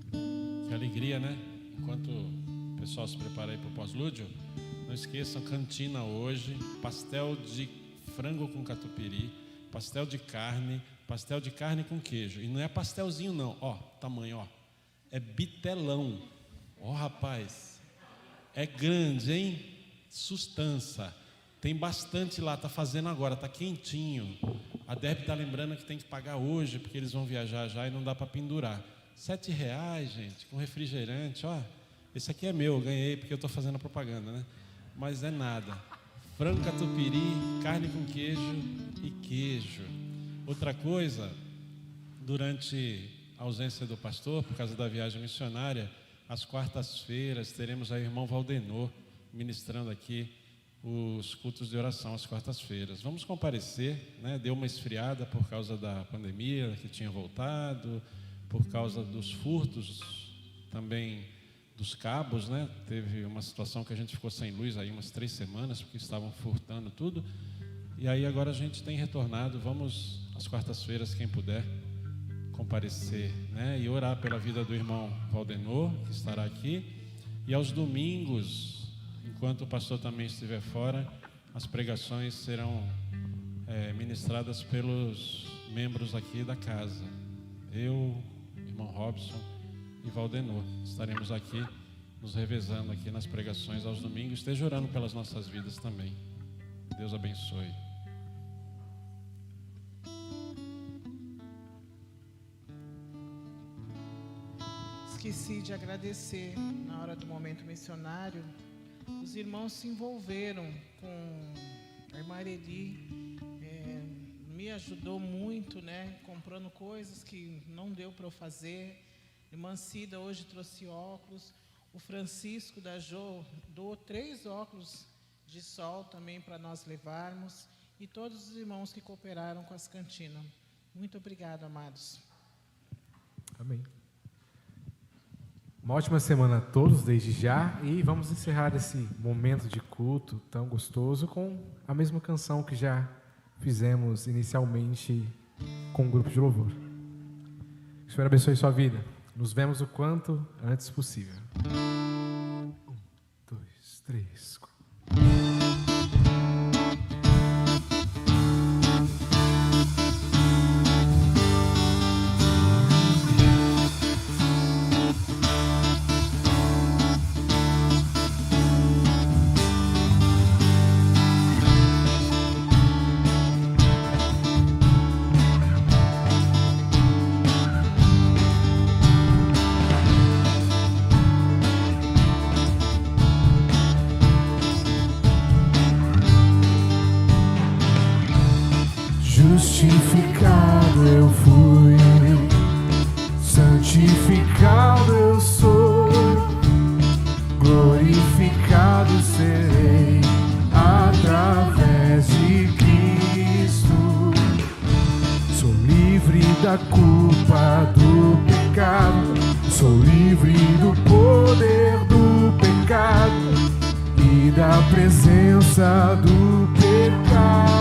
Josefa. Que alegria, né? Enquanto o pessoal se prepara aí para o pós-lúdio, não esqueçam, cantina hoje, pastel de frango com catupiry, pastel de carne com queijo. E não é pastelzinho não, ó, tamanho, ó, é bitelão. Ó, rapaz, é grande, hein? Sustância. Tem bastante lá, tá fazendo agora, tá quentinho. A Deb tá lembrando que tem que pagar hoje, porque eles vão viajar já e não dá para pendurar. R$7, gente, com refrigerante, ó. Esse aqui é meu, eu ganhei porque eu estou fazendo a propaganda, né? Mas é nada. Frango catupiry, carne com queijo e queijo. Outra coisa, durante a ausência do pastor, por causa da viagem missionária, às quartas-feiras teremos aí o irmão Valdenor ministrando aqui os cultos de oração às quartas-feiras. Vamos comparecer, né? Deu uma esfriada por causa da pandemia que tinha voltado, por causa dos furtos também dos cabos, né? Teve uma situação que a gente ficou sem luz aí umas 3 semanas, porque estavam furtando tudo. E aí agora a gente tem retornado. Vamos às quartas-feiras, quem puder comparecer, né? E orar pela vida do irmão Valdenor, que estará aqui. E aos domingos, enquanto o pastor também estiver fora, as pregações serão ministradas pelos membros aqui da casa. Eu, irmão Robson e Valdenor, estaremos aqui nos revezando aqui nas pregações aos domingos. Esteja orando pelas nossas vidas também. Deus abençoe. Esqueci de agradecer na hora do momento missionário. Os irmãos se envolveram com a irmã Areli, me ajudou muito, né? Comprando coisas que não deu para eu fazer. A irmã Cida hoje trouxe óculos. O Francisco da Jô doou 3 óculos de sol também para nós levarmos. E todos os irmãos que cooperaram com as cantinas. Muito obrigado, amados. Amém. Uma ótima semana a todos desde já, e vamos encerrar esse momento de culto tão gostoso com a mesma canção que já fizemos inicialmente com o grupo de louvor. Que o Senhor abençoe sua vida. Nos vemos o quanto antes possível. 1, 2, 3, 4. Justificado eu fui, santificado eu sou, glorificado serei através de Cristo. Sou livre da culpa do pecado, sou livre do poder do pecado e da presença do pecado.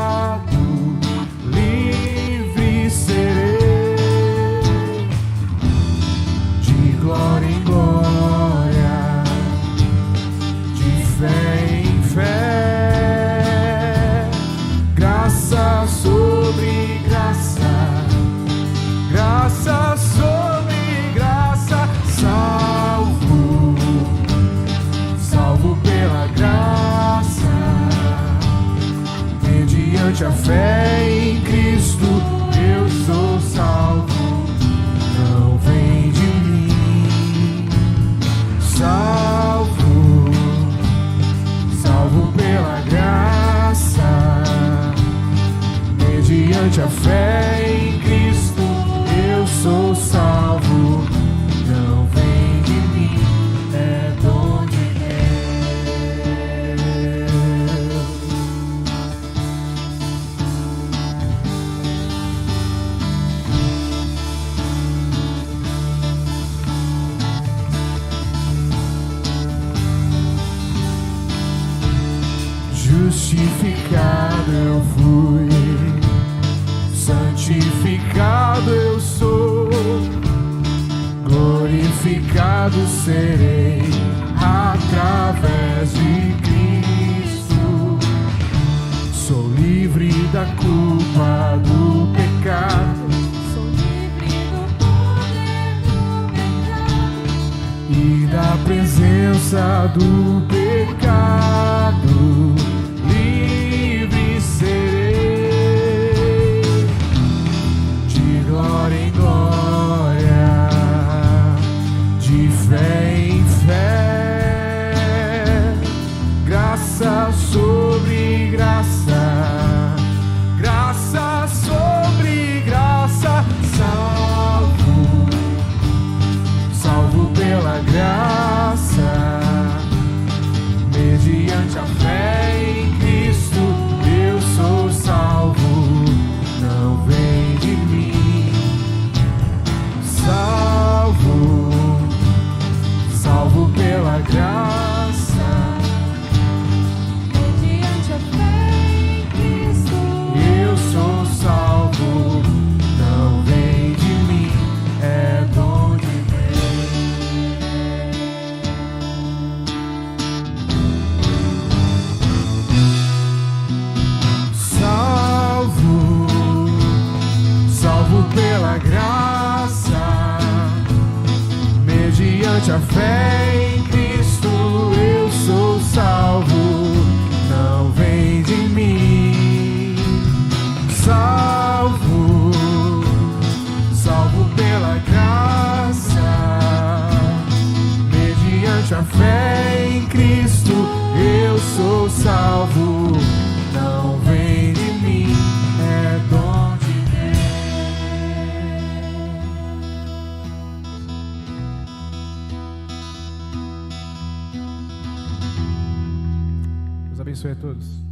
Livre serei, de glória em glória, de fé em fé, graça sobre graça, graça sobre graça, salvo, salvo pela graça, mediante a fé em Cristo, eu sou salvo, não vem de mim. Salvo, salvo pela graça, mediante a fé em Cristo, eu sou salvo, não vem de mim, é dom de Justificado eu fui, santificado eu sou, glorificado serei através de Cristo. Sou livre da culpa do pecado, Sou livre do poder do pecado e da presença do pecado. Livre serei, de glória em glória, de fé em fé, Mediante a fé em Cristo eu sou salvo, não vem de mim. Salvo, salvo pela graça. Mediante a fé em Cristo eu sou salvo, não vem de mim, é dom de Deus abençoe a todos.